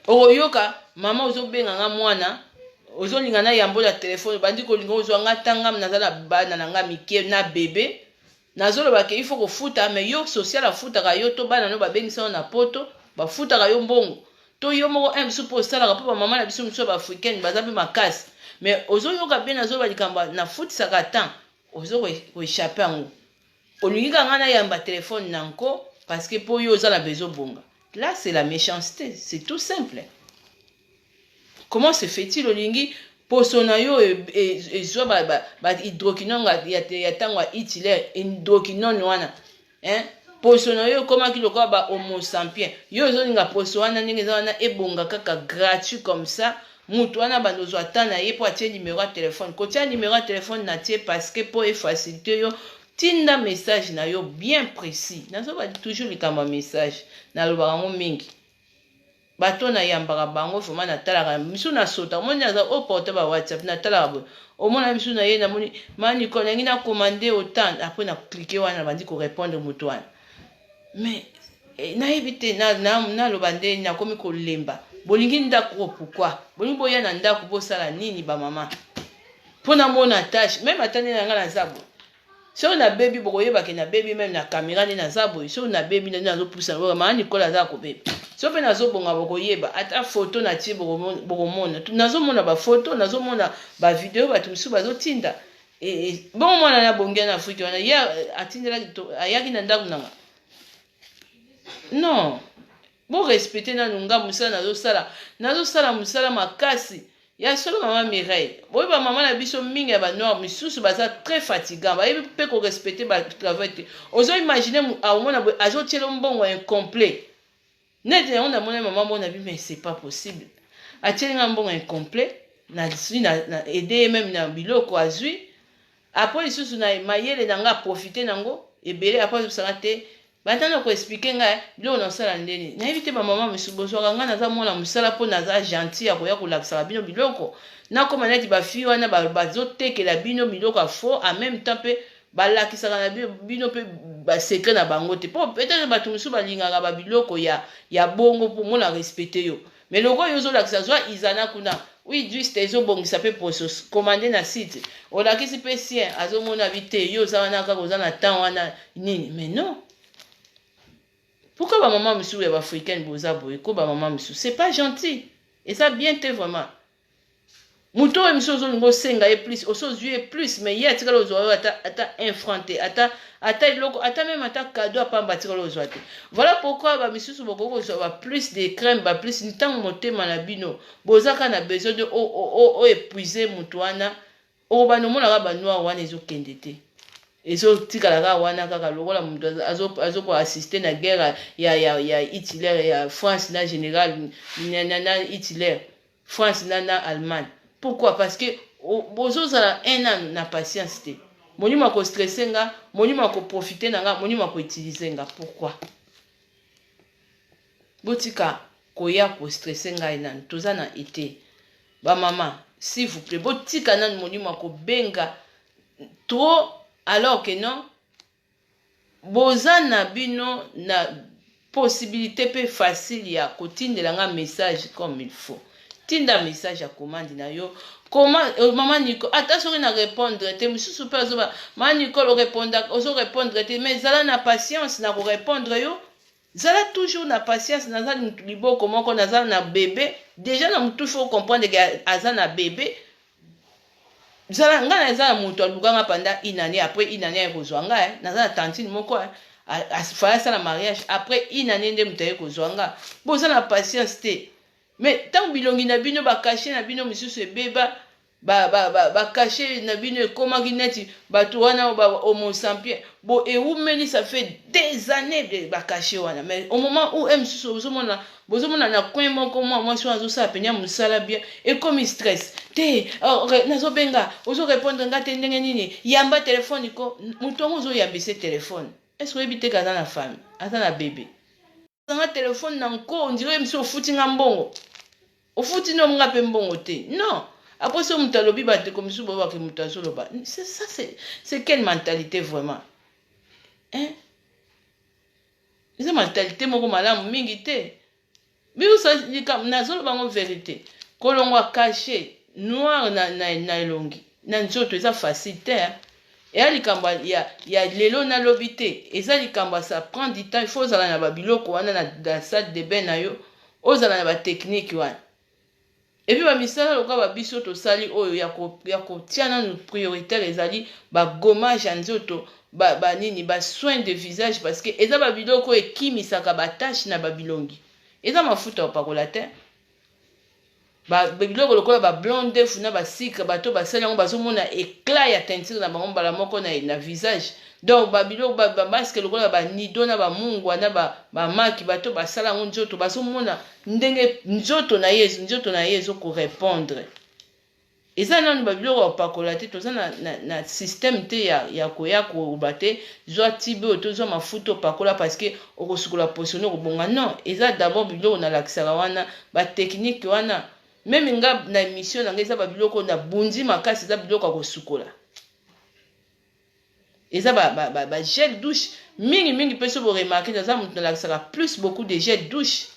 okoyoka mama ozobenganga mwana ozolinga na yambola telefone bandi kolinga ozwanga tanga naza na bana na nga mike na bebe nazoloba ke il faut kofuta mais yo social afutaka yo to bana no babengisa na poto bafutaka yo mbongo to yo moko biso mpo osalaka mpo bamama na biso miso baafricaine baza mpe makasi mais ozoyoka mpe nazoloba likambo nafutisaka temps ozokoéchappe yango olingi kanga na yamba telefone nanko parce que mpo yo oza na bezo bonga. Là c'est la méchanceté, c'est tout simple. Comment se fait-il olingi poso na yo ezwa ba hydroquinone ya tango itilaire hydroquinone wana poso na yo komaki lokola ba homo sapiens yo ozolinga poso wana ndenge eza wana ebonga kaka gratuit comme ça mutu wana bandozwa ata na ye po atie numéro ya telefone kotia numéro ya telefone na tie parce que po efacilité yo tinda message na yo bien précis nazoba toujours likambo message nalobaka yango mingi bato na yambaka bango vraiment natalaka misu na sota omoni aza oporte ba whatsapp natalaka boye omona misu na ye namoni maniko nangi na commande autant après na cliquer wana bandi ko répondre moto wana mais nayebi te naloba nde nakomi kolemba bolingi ndako pourquoi bolingi boya na ndako bosala nini bamama mpona mona tâche même atande na nga na zabo so na baby bokoyebake na baby même na caméra nde naza boye so na baby nde nazopusa maa nikola aza kobeba so mpe nazobonga bokoyeba ata foto na tie bokomona nazomona bafoto nazomona bavideo bato misu bazotinda bongo mwana na bongia na afrika wana ye atindelaki ayaki na ndako nanga non borespecte nanu nga mosala nazosala mosala makasi ya solo mama Mireille boyeba mama na biso mingi ya banoir misusu baza très fatigant bayebi mpe korespecte batravail te ozo imagine aomona boye azotiela mbongo incomplet nete yango namona mama mona bi mais c'est pas possible atielinga mbongo incomplet na aide ye même na biloko azwi apres lisusu na mayele na nga aprofite nango ebele apres osanga te batana koexplike nga biloko nasala ndeni nayebi te bamama misusu bozwaka nga naza mwana mosala mpo naza gentil ya koya kolakisaka bino biloko nakoma neti bafille wana bazotekela bino biloko ya faux en même temps mpe balakisaka na bino mpe basekret na bango te mpo peut-être bato misusu balingaka babiloko ya bongo mpo mona respecte yo mais loko yo ozolakisa zwa izana kuna oui juste ezobongisa mpe poso commande na site olakisi mpe sien azomona bi te yo oza wana kaka oza na temps wana nini mais non. Pourquoi ma maman me sourit africaine boza boy ko ba maman me sourit c'est pas gentil et ça bien te vraiment muto e miso zo ngo senga e plus oso zue plus mais hier tika lo zo ata infranté ata loko ata même ata cadeau a pas tika lo zo ate voilà pourquoi ba misusu boko zo ba plus de crème ba plus ni tant motema na bino boza kana besoin de o épuiser muto wana o ba no mona ba noir wana ezo kendete ezo tikalaka wana kaka lokola mutu azoko assister na guerre ya Hitler ya France na général na Hitler France na Allemagne. Pourquoi? Parce que bozozala un an na patience te monima ko stresser nga monima ko profiter na nga monima ko utiliser nga. Pourquoi? Botika koya ko stresser nga ina toza na été ba mama s'il vous plaît botika na monima ko benga trop alors que non bozana bino na possibilité peu facile ya kotindela nga message comme il faut tinda message à commande na yo comment maman Nico attention na répondre te mususu pe azoba maman Nico ozo répondre te mais zala na patience na ko répondre yo zala toujours na patience na zala liboko moko na zala na bébé déjà na mutu faut comprendre que azana na bébé zala nga na zala mutu aluganga pendant une année après une année ekozwa nga na zala tantine moko faya sala mariage après une année nde mutu ekozwa nga boza na patience te mais tant bilongi na bino ba cacher na bino misusu ebeba ba cacher na bino ekomaki neti bato wana ba homo sapiens bo eumeli ça fait des années de ba cacher wana mais au moment où misusu bozomona na coin moko moi so azosala penya musala bien et comme stress te nazobenga ozo répondre nga te ndenge nini yamba téléphone ko mutongo ozo yambise téléphone est-ce que ebite kaza na famille ata na bébé un téléphone nanko, on dirait monsieur footing en bongo. Au footing on m'a mbongo te. Non. Après ça, mutalobi bate comme si on que mutasoloba. C'est ça, c'est quelle mentalité vraiment? Hein? C'est mentalité moko malamu mingi te. Mais vous savez, nazoloba en vérité. Kolongwa caché, noir na elongi. Na nzoto eza facilité. Et à l'ikamba, il y a l'élo na lobité. Et ça, l'ikamba, ça prend du temps. Il faut que na babiloko wana na dans salle de bain na yo. Ozala na ba technique wana. Et puis ba misala loka ba biso to sali oyo ya ko tiana no prioritaire ezali ba gommage ya nzoto ba nini ba soin de visage parce que eza ba biloko ekimisaka ba tache na babilongi. Eza mafuta opakola te. Ba biloko lokola ba blonde funa ba sikre bato ba sala ngo bazomona éclat ya teinture na bango mbala moko na visage. Donc ba biloko ba masque lokola ba nido na ba mungwa na ba maki bato ba sala ngo nzoto bazomona ndenge nzoto na yezo ko répondre. Eza nanu ba biloko opakola te toza na système te ya koya ko bate zo tibe to zo mafuta opakola parce que okosukola positionner ko bonga non eza d'abord biloko na laksaka wana ba technique wana. Même nga na émission na ngeza ba biloko na bundi makasi za biloko ko sukola. Eza ba gel douche mingi peso bo remarquer dans ça mutu na sera plus beaucoup de gel douche.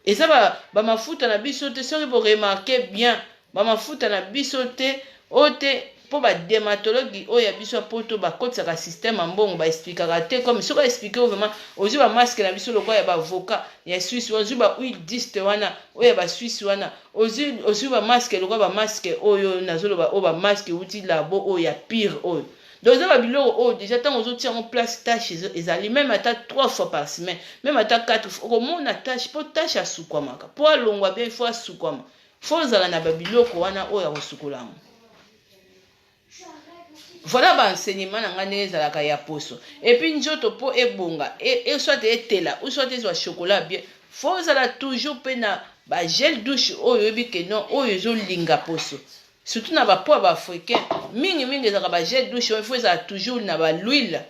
Eza ba mafuta na biso te soki bo remarquer bien ba mafuta na biso te ote pour ba dermatologue oya biso poto ba kotsaka système mbongo ba expliquer te comme soko expliquer vraiment ozu ba masque na biso lokola ya ba avocat ya Suisse ozu ba huile diste wana oya ba Suisse wana ozu ba masque lokola ba masque oyo nazolo ba o ba masque uti labo oya pire oyo donc ba biloko oyo déjà tant ozo tia en place tâche ezali même ata 3 fois par semaine même ata 4 fois comment na tâche po tâche asukwamaka po alongwa bien il faut asukwama faut zala na ba biloko wana oya kosukolanga. Voilà ba enseignement na ngane ezalaka ya poso. Et puis njoto po ebonga et soit etela ou soit ezwa chocolat bien. Faut zala toujours pena ba gel douche oyo bi ke non oyo zo linga poso. Surtout na ba po ba africain mingi ezaka ba gel douche il faut zala toujours na ba l'huile.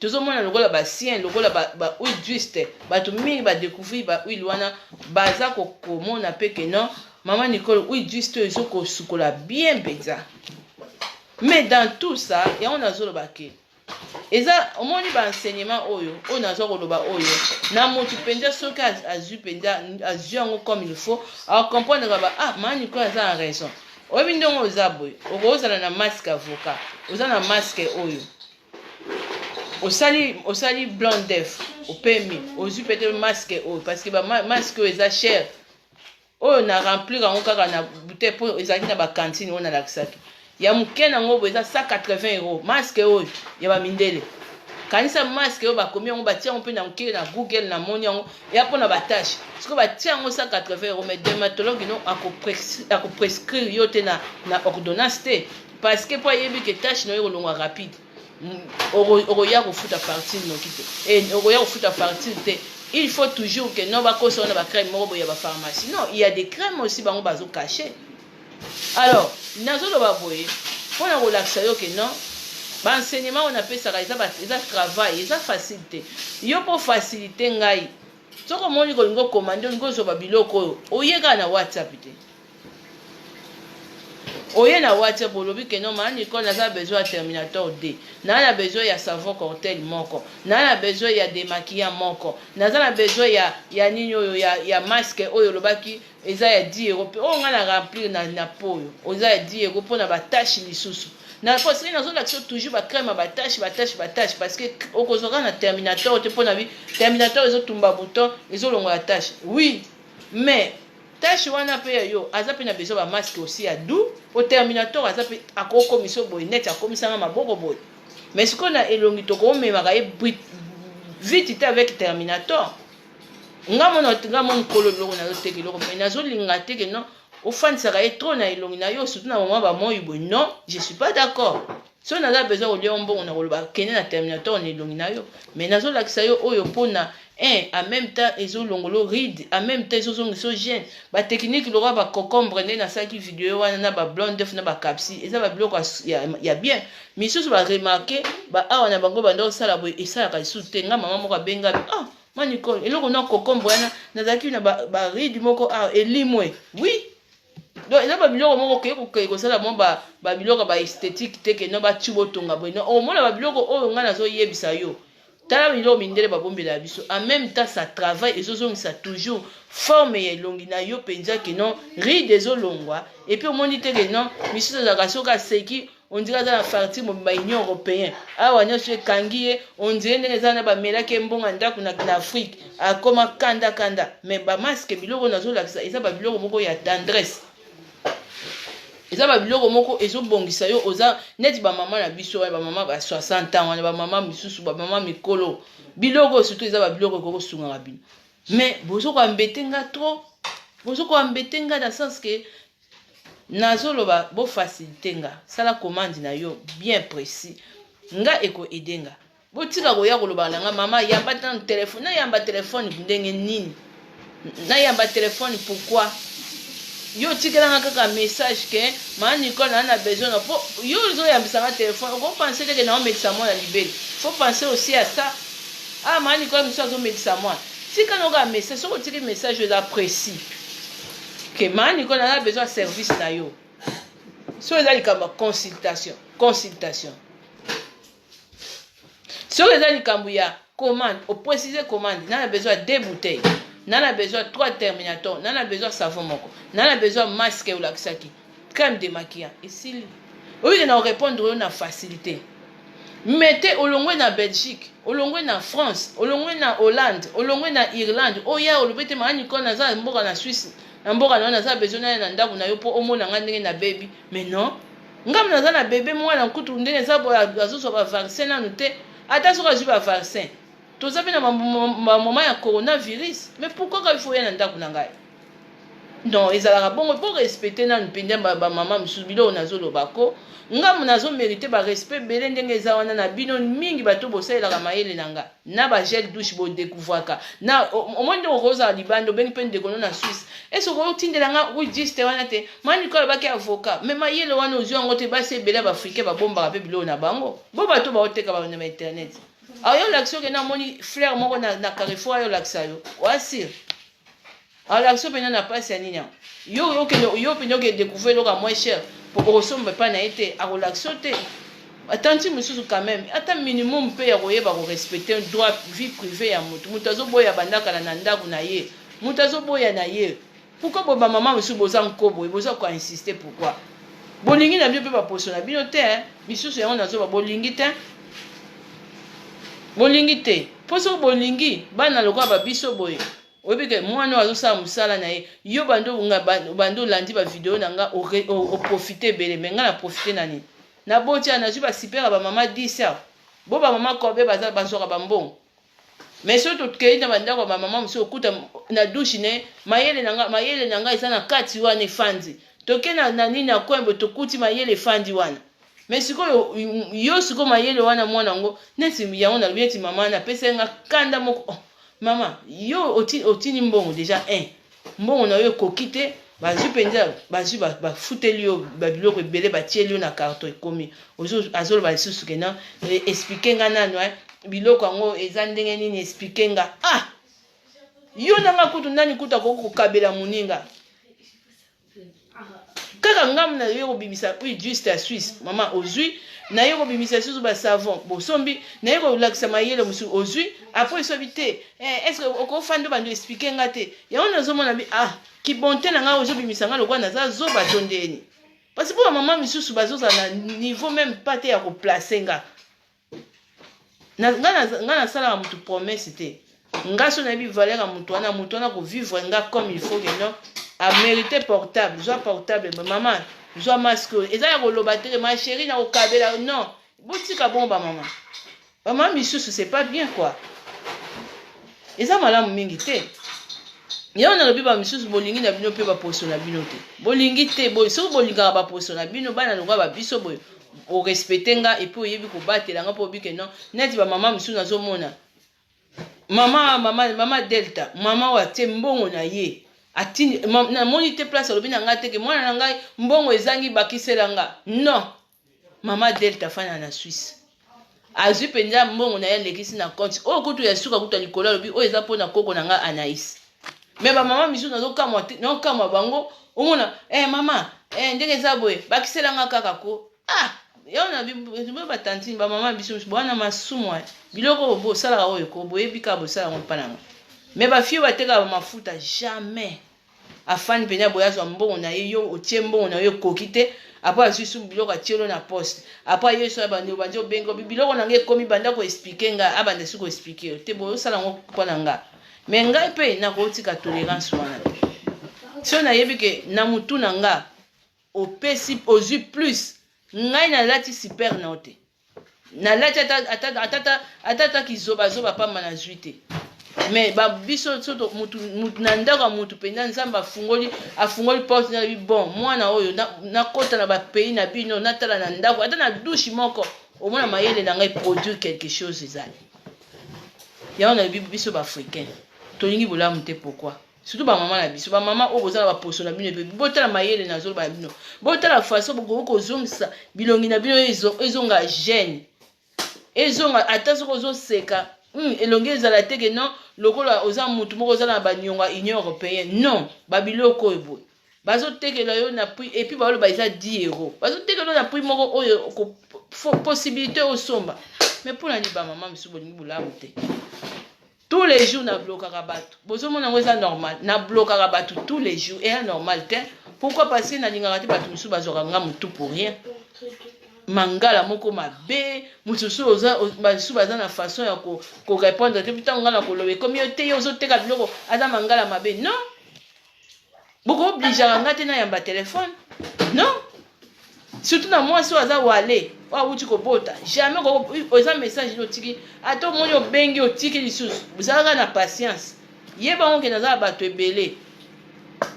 Tozo mona lokola ba sien lokola ba huile d'huile bato mingi ba découvrir ba huile wana baza ko komona pe ke non maman Nicole huile d'huile ezo ko sukola bien beza. Mais dans tout ça, il y a un azolobake. Et ça, au moins, il y a un enseignement oyo, on a oyo. Na motu penda soka azu penda azu comme il faut. Alors comprendre ah mani quoi ça a raison. Obi ndongo ozaboy, okozala na masque avocat, ozana masque oyo. Osali blanc d'œuf, au permis, ozu peut-être masque oyo parce que ba masque eza cher. Oyo na remplir en kaka na bouteille pour ezali na ba cantine on a l'aksaki. Ya mukena ngobo eza 180 €. Masque oyo ya ba mindele. Kanisa masque oyo bakomi ngo batia mpe na mukele na Google na moni ngo ya pona batache. Siko batia ngo 180 € mais dermatologue non ako prescrire yo te na ordonnance te parce que pour yebi que tâche no yo longa rapide. Oroya ko futa partir no kite. Et oroya ko futa partir te. Il faut toujours que non ba koso na ba crème moko ya ba pharmacie. Non, il y a des crèmes aussi bango bazo cacher. Alors, nazolo baboye, pour la relaxer yo que non, ba enseignement on appelle ça ça travail, ça facilité. Yo pour faciliter ngai. Soko moni ko ngo commander ngo zo ba biloko oyeka na WhatsApp te. Oye na WhatsApp olobi que non man Nicole na besoin de Terminator D. Na besoin ya savon cocktail moko. Na besoin ya démaquillant moko. Na besoin ya nini oyo ya masque oyo lobaki eza ya 10 €. O nga na remplir na poyo. Oza ya 10 € pour na ba tâche lisusu. Na parce que na zo l'action toujours ba crème ba tâche parce que okozoka na Terminator te pour na bi Terminator ezo tumba bouton ezo longo la tâche. Oui, mais tâche wana pe yo azape na besoin ba masque aussi ya doux au Terminator azape akoko miso boy net akomisanga maboko boy mais ce qu'on a elongi to ko mema ka vite avec Terminator ngamo kolo loko na teke loko mais nazo linga teke non ofandisaka ye trop na elongi na yo surtout na mama bamoyi boye. Non, je suis pas d'accord. So naza besoin kolia mbongo na koloba kende na terminateur na elongi na yo, mais nazolakisa yo oyo mpona en même temps ezolongolo ride, en même temps ezozongisa gene ba technique loka ba concombre nde nasalaki video wana na ba blonde na ba capsi eza ba biloko ya bien misusu ba remarquer ba awa na bango bando sala boye esalaka lisusu te. Nga mama moko abenga ah manicole eloko na concombre wana nazalaki na ba ride moko elimwe oui. Donc eza ba biloko moko ke kosala mo ba biloko ba esthétique te ke no ba tubotonga boye no o mona ba biloko oyo nga nazoyebisa yo. Tala biloko mindele babombela biso en même temps ça travaille ezozongisa toujours forme ya elongi na yo penza ke non ride ezolongwa et puis omoni te ke non misusu ezalaka soki aseki on dirait aza na farti mobimba union européen awa nyonso ekangi ye on dirait ndenge eza na bamelaki mbongo ndako na afrique akoma kanda mais bamaske biloko nazolakisa eza babiloko moko ya tendresse. Eza ba biloko moko ezobongisa yo oza neti ba mama na biso ba mama ba 60 ans wana ba mama misusu ba mama mikolo biloko surtout eza ba biloko ko sunga na bino. Mais bozo ko ambetenga trop, bozo ko ambetenga dans sens que nazoloba bo facilité nga sala commande na yo bien précis nga eko edenga botika ko ya koloba na nga mama yamba tan téléphone na yamba téléphone ndenge nini na yamba téléphone pourquoi yo tikela kaka message que ma Nicole a besoin po yo zo yambisa ma téléphone on penser que na médicament la libéré faut penser aussi à ça. Ah ma Nicole monsieur zo médicament tika no ka message so tiki message là précis que ma Nicole a besoin de service na yo so ezali kama consultation so ezali kambu ya commande au préciser commande na besoin de 2 bouteilles. Nana besoin 3 terminateurs, nana besoin savon moko, nana besoin masque ou laksaki, crème démaquillant. Et si oui, on répondre na facilité. Mettez au long na Belgique, au long na France, au long na Hollande, au long na Irlande. Oh ya au bete mani ko na za mboka na Suisse, na mboka na za besoin na ndaku na yo po omona ngandenge na baby. Mais non, ngam na za na bébé mwana nkutu ndenge za bo azoso ba vaccin na nute, ata so ka ju ba vaccin. Tous avez un moment à coronavirus. Mais pourquoi il faut y aller dans le non, ils ont bon pour respecter dans le pays de maman Msubilo Nazolo Bako. Nga nazo mérité ba respect belende ngeza wana na bino mingi bato bosa la maele nanga. Na ba gel douche bo découvrir na au moins de rosa libando ben pen de kono na Suisse. Et ce ko tindela nga oui juste wana te. Mani ko ba ki avocat. Mais maele wana ozio ngote ba se bela ba africain ba bomba ba bilo na bango. Bo bato ba oteka ba na internet. Alors l'action que na moni frère moko na Carrefour yo laksa yo wasir alors l'action pena na passe nini yo pena que découvrir lo ka moins cher pour ressemble pas na été à l'action te attention monsieur quand même ata minimum pe ya koyeba ko respecter droit vie privée ya mutu azo boya bandaka na ndako na ye mutu azo boya na ye pourquoi bo ba maman monsieur boza nkobo boza ko insister pourquoi bolingi na bio pe ba poso na bino te misusu yango nazo ba bolingi te bolingi te poso bolingi bana lokwa ba biso boye obike mwana azosala musala na ye yo bando landi ba video na nga o profiter bele menga na profiter nani na botia na juba super ba mama 10 bo ba mama ko be baza basoka ba mbongo mais surtout ke ina banda ko ba mama muso okuta na douche ne mayele na nga isa na kati wana fandi toke na nani na kwembo tokuti mayele fandi wana. Mais sikoyo yo siko mayele wana mwana ngo neti yango na bieti mama na pesa nga kanda moko oh, mama yo otini mbongo déjà mbongo na yo kokite bazu penza bazu ba futeli yo ba biloko ebele ba tieli yo na carton ekomi ozo azolo ba susu kena expliquer nga nano biloko ngo eza ndenge nini expliquer nga yo na makutu nani kuta ko kabela muninga kaka ngam na yo bimisa oui juste à Suisse maman ozui na yo bimisa susu ba savon bo sombi na yo laksa mayele musu ozui après sobité est-ce que oko fando bando expliquer ngate ya ona zo mona bi ki bonté na nga ozo bimisa nga lokwa na za zo ba tondeni parce que pour maman misusu bazo na niveau même pas te ya ko placer nga na sala mutu promesse te nga so na bi valeur mutu wana ko vivre nga comme il faut que non a mérité portable, soit portable, maman, soit masque. Et ça, il y a ma chérie, na okabela, non. Boutika bomba, maman. Maman, monsieur, c'est pas bien, quoi. Et ça, madame, mingite. Yo na lobi ba misusu bolingi na bino pe ba poso na bino te. Bolingi te boy so bolinga ba poso na bino bana lokwa ba biso boy. O respecter nga et puis oyebi ko batela nga po bike non. Neti ba mama misusu nazomona. Mama Delta, mama wa te mbongo na ye. Atini na moni te place lobi na nga te ke mwana na ngai mbongo ezangi bakisela nga. Non. Mama Delta fana na Suisse. Azwi penza mbongo na ye lekisi na compte. O kutu ya suka kutu likolo lobi o eza pona koko na nga Anaïs. Mais ba mama misu nazo kamwa no kamwa bango omona mama ndenge za boye bakisela nga kaka ko yo na bi ba tantine ba mama biso bwana masumu biloko bo sala oyo ko boye bika bo sala mpananga. Mais ba fio bateka ba mafuta jamais afani penya boya zo mbongo na ye yo otie mbongo na yo kokite apa asusu biloko atielo na poste apa yeso abandi obanjo bengo biloko na nge komi banda ko expliquer nga abanda suko expliquer te boyo sala ngo pona nga. Mais ngai pe na kotika tolérance wana. Si on a yebi ke na mutu na nga opesi ozu plus ngai na lati super note. Na lati atata kizoba zoba pa mana zuite. Mais ba biso soto mutu na ndaka mutu penda nzamba afungoli porte na bi bon mwana oyo na kota na ba pays na bino na tala na ndako ata na douche moko au moins mayele na ngai produire quelque chose ezali. Ya na biso ba africain. Tolingi bolamu te pourquoi surtout ba maman na biso ba maman o bozala ba poso na bino pe botala mayele na zolo ba bino botala façon boko kozongisa bilongi na bino ezonga gêne ezonga attention kozo seka elongi ezala te ke non lokola oza mutu moko ozala na ba nyonga union européenne non ba biloko ebo bazo tekela yo na prix et puis ba lo ba isa 10 €. Bazo tekela na prix moko oyo possibilité osomba mais pour la ni ba maman misu bolingi bolamu te. Tous les jours, na bloqué rabatou. Bozo mon c'est normal. Na bloqué rabatou tous les jours. Et c'est normal. Pourquoi parce que na lingaraté batou misu bazoranga mutu pour rien. Mangala moko mabe. Mususu oza misu baza na façon ya ko répondre. Te putain ngala ko lobe. Comme yo te yo zo te ka biloko aza mangala mabe. Non. Boko oblige ngate na yamba téléphone. Non. Surtout na moi so aza wale. Wa wuti ko bota jamais ko oza message no tiki ato monyo bengi o tiki lisusu buzalaka na patience yeba onke naza bato ebele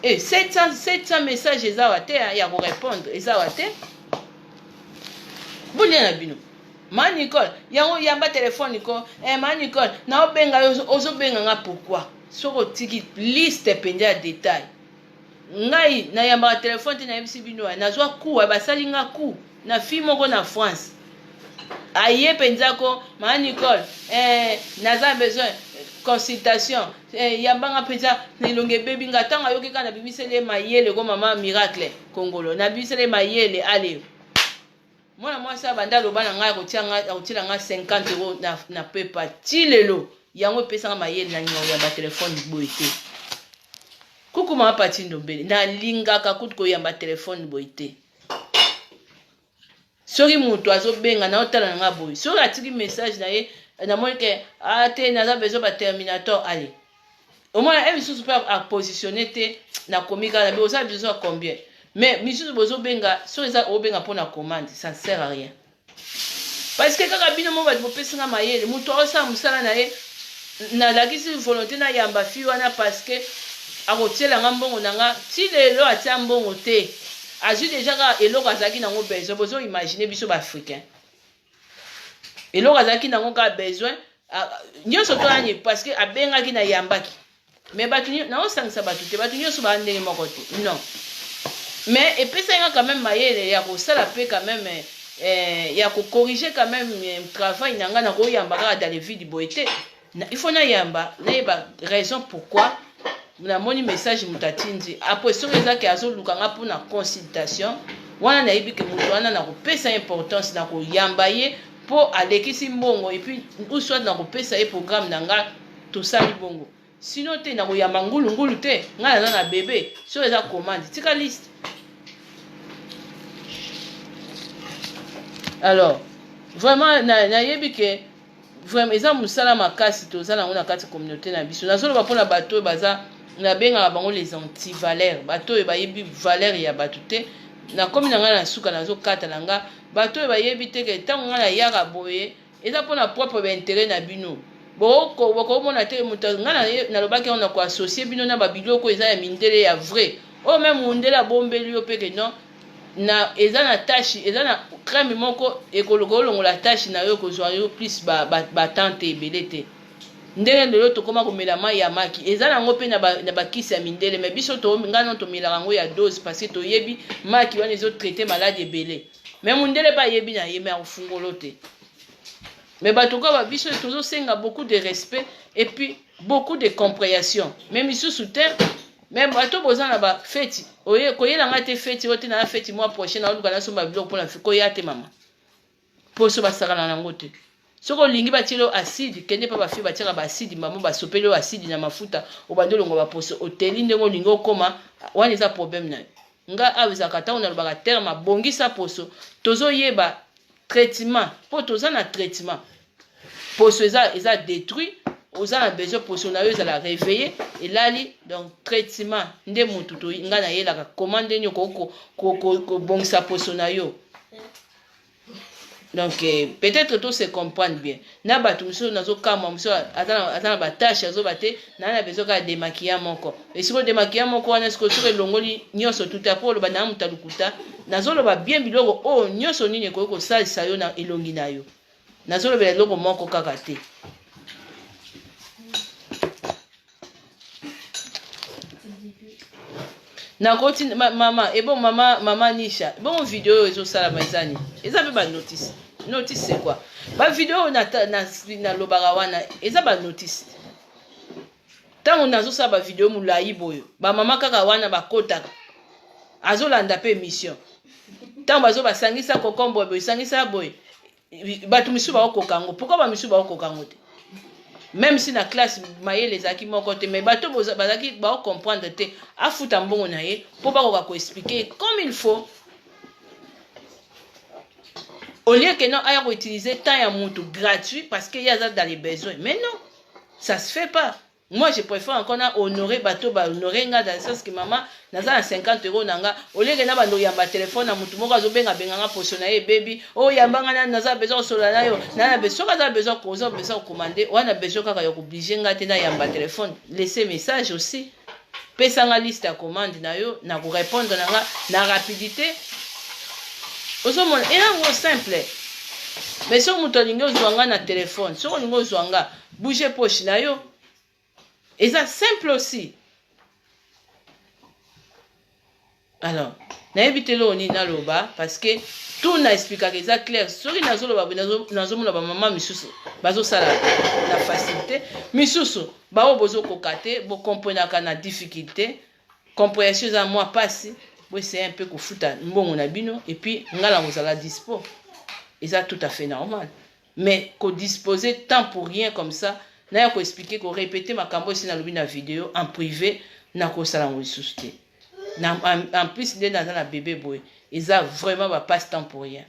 700 messages ezawa te ya ko répondre ezawa te bulia na bino ma Nicole yango yamba téléphone ko ma Nicole na obenga ozo benga nga pourquoi soko tiki liste penja détail ngai na yamba téléphone te na yebisi bino na zwa ku ba salinga ku na fille moko na France aye penzako ma Nicole naza besoin consultation yambanga penza nilonge baby ngatanga yoki kana bimisele mayele ko mama miracle kongolo na bimisele mayele ale mwana mwasa banda lo bana ngai kotia nga 50 € na pepa tilelo yango pesa nga mayele na nyo ya ba téléphone boite kuku ma pati ndombele na lingaka kutu ko yamba téléphone boite. Soki mutu azobenga na otala na nga boy soki atiki message na ye na moni ke ate naza besoin ba terminator allez au moins misusu peut a positionner te na komika na besoin besoin combien mais misusu bozo benga soki za obenga pour na commande ça ne sert à rien parce que kaka bino mo ba bopesi nga mayele mutu osa musala na ye na lakisi volonté na yamba fi wana parce que akotiela nga mbongo na nga ti lelo atia mbongo te azui déjà ka eloko azaki nango besoin bozo imaginer biso ba africain eloko azaki nango ka besoin nyonso toyani parce que abengaki na yambaki mais batu na osangisa batu te batu nyonso ba ndenge moko te non mais epesa nga quand même mayele ya kosala pe quand même ya ko corriger quand même travail nanga na ko yamba ka dans les vides boité il faut na yamba na yeba raison pourquoi na moni message mutatindi après soki ezaki azolukanga mpona consultation wana nayebi ke moto wana na kopesa importance na koyamba ye mpo alekisi mbongo epuis ou soit na kopesa ye programme na nga tosali bongo sino te na koyamba ngulungulu te ngai naza na bebe soki eza commande tika liste. Alors vraiment nayebi ke vraiment eza mosala makasi tozala yango na kati communauté na biso nazoloba mpona bato oyo baza na benga bango les anti-valeurs bato oyo bayebi valeur ya bato te na komi na ngai na suka nazokata na nga bato oyo bayebi te ke ntango ngai na yaka boye eza mpona propre baintérêt na bino boko mona te muta ngana na lobaki on a ko associer bino na ba biloko eza ya mindele ya vrai o même mundela bombeli yo peke non na eza na tâche eza na crème moko ekolongola tâche na yo kozwa yo plus ba tante ebele te ndenge lelo tokoma komela mai ya maki eza nango mpe na bakisi ya mindele mais biso ngana tomelaka yango ya dose parce que toyebi maki wana ezotraite malade ebele mais mundele bayebi na ye mais akofungolo te mais bato kwa biso tozosenga beaucoup de respect et puis beaucoup de compréhension mais misusu te mais bato boza na bafeti koyelanga te feti oyo te na feti mois prochain naoluka nasomba biloko mpona koya te mama poso basakana nango te soki olingi batielo acide kende mpa bafi batiaka baacide mamo basopeli oyo acide na mafuta obandi olongo baposo oteli ndenge olingi okoma wana eza problème na yo nga awa ezalaka ntango nalobaka terme abongisa poso tozoyeba traitement mpo toza na traitement poso eza détruit oza na besoin poso na yo ezala réveillé elali donc traitement nde mutu nga nayelaka koma ndeni kobongisa poso na yo donc peut-être tout se comprendre bien na bato mosusu nazokama mosusu aza na batashe azoba te na besoin kaka demakia moko esiko demakia moko wana siko soki elongoli nyonso tuta mpo oloba na mutu alukuta nazoloba bien biloko oyo nyonso nini ekoki kosalisa yo na elongi na yo nazolobela eloko moko kaka te nakoti mama ebon mama Nisha bon video oyo ezosalama ezani eza mpe banotice notice c'est quoi bavideo oyo nalobaka wana eza banotice ntango nazosala bavideo molai boyo bamama kaka wana bakotaka azolanda mpe émission ntango bazobasangisa kokomboye boye esangisa boye bato misusu bakokoka yango pourkui bamisusu bakokoka yango te même si na classe mayele ezalaki moko te mais bato bazalaki baocomprendre te afuta mbongo na ye mpo bakoka koexplike comme il faut au lieu que non aya koutiliser temps ya mutu gratuit parce que yaza dans les besoins mais non ça se fait pas moi je préfère encore na honorer bato honorer nga dans le sens que maman naza na 50 € nanga au lieu que na bando yamba téléphone na mutu moko azobenga benganga poso na ye baby oh yambanga na naza besoin sola na yo na besoin kaza besoin commander wana besoin kaka ya obliger nga te na yamba téléphone laisser message aussi pesanga liste ya commande na yo na ko répondre nanga na rapidité ozomona elango simple mais soki mutu alingi ozwanga na téléphone soki olingi ozwanga bouge poche na yo eza simple aussi alors nayebi te loo nini naloba parce que tout na explikaka eza clair soki nazoloba nazomona bamama misusu bazosala na facilité misusu bao bozokoka te bokomprenaka na difficulté compréhension eza mwa pasi boessaye un peu kofuta mbongo na bino et puis ngala kozala dispo eza tout à fait normal mais kodisposer temps pour rien comme ça naya koexplike korépéter makambo esi nalobi na vidéo en privé nakosala ngo lisusu te en plus nde naza na bébé boye eza vraiment bapasse temps pour rien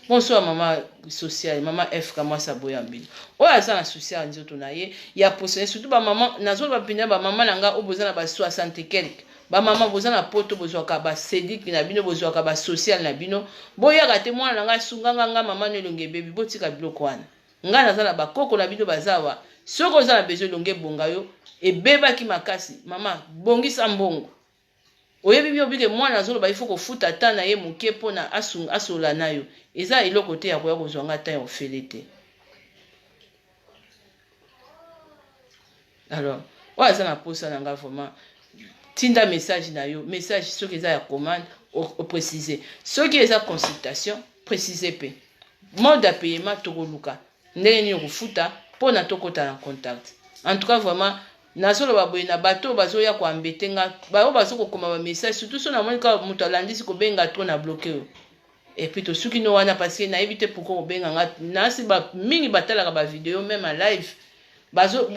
bonsoir mama social mama f kamwasa boye ambili oyo aza na souci ya nzoto na ye ya posone surtout bamama nazoloba mpena bamama na nga oyo boza na ba 60 et quelque bamama boza na poto bozwaka basédique na bino bozwaka basocial na bino boyaka te mwana na nga sunganga nga mama no elonge bebi botika biloko wana nga naza na bakoko na bino bazawa soki oza na besoin elonge ebonga yo ebebaki makasi mama bongisa mbongo oyebi bino bike mwana azoloba ifo kofuta ata na ye moke mpona asola na yo eza eloko te ya koya kozwanga ata ya ofele te alors oyo aza na posa na nga vraiment tinda message na yo message soki eza ya commande oprécise soki eza consultation précise pe mode ya paiement tokoluka ndenge nini kofuta mpona tokota na contact en tout cas vraiment nazoloba boye na bato bazoya koambete nga bayo bazokokoma bamessage surtout so namoni kaka moto alandisi kobenga to na bloke oyo epuis tosuki no wana parce que nayebi te pourkui kobenga nga nasi mingi batalaka bavideo même a live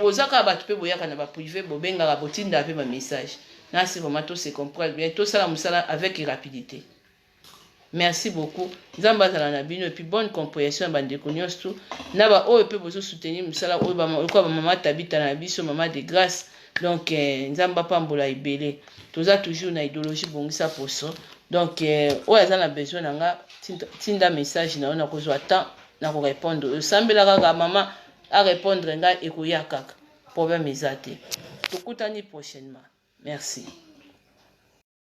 bozaka bato mpe boyaka na baprivé bobengaka botindaka mpe bamessage nasi vraiment to se comprendre bien tosala mosala avec rapidité. Merci beaucoup. Nzambe azala na bino et puis bonne compréhension ya bandeko nyonso na ba oyo pe bozo soutenir musala oyo ba mama tabita na biso mama de grâce donc nzamba pambola ebele toza toujours na idéologie bongisa poso donc oyo aza na besoin na nga tinda message na ona kozwa temps na ko répondre sambela kaka mama arépondre ngai ekoya kaka problème eza te tokutani prochainement merci.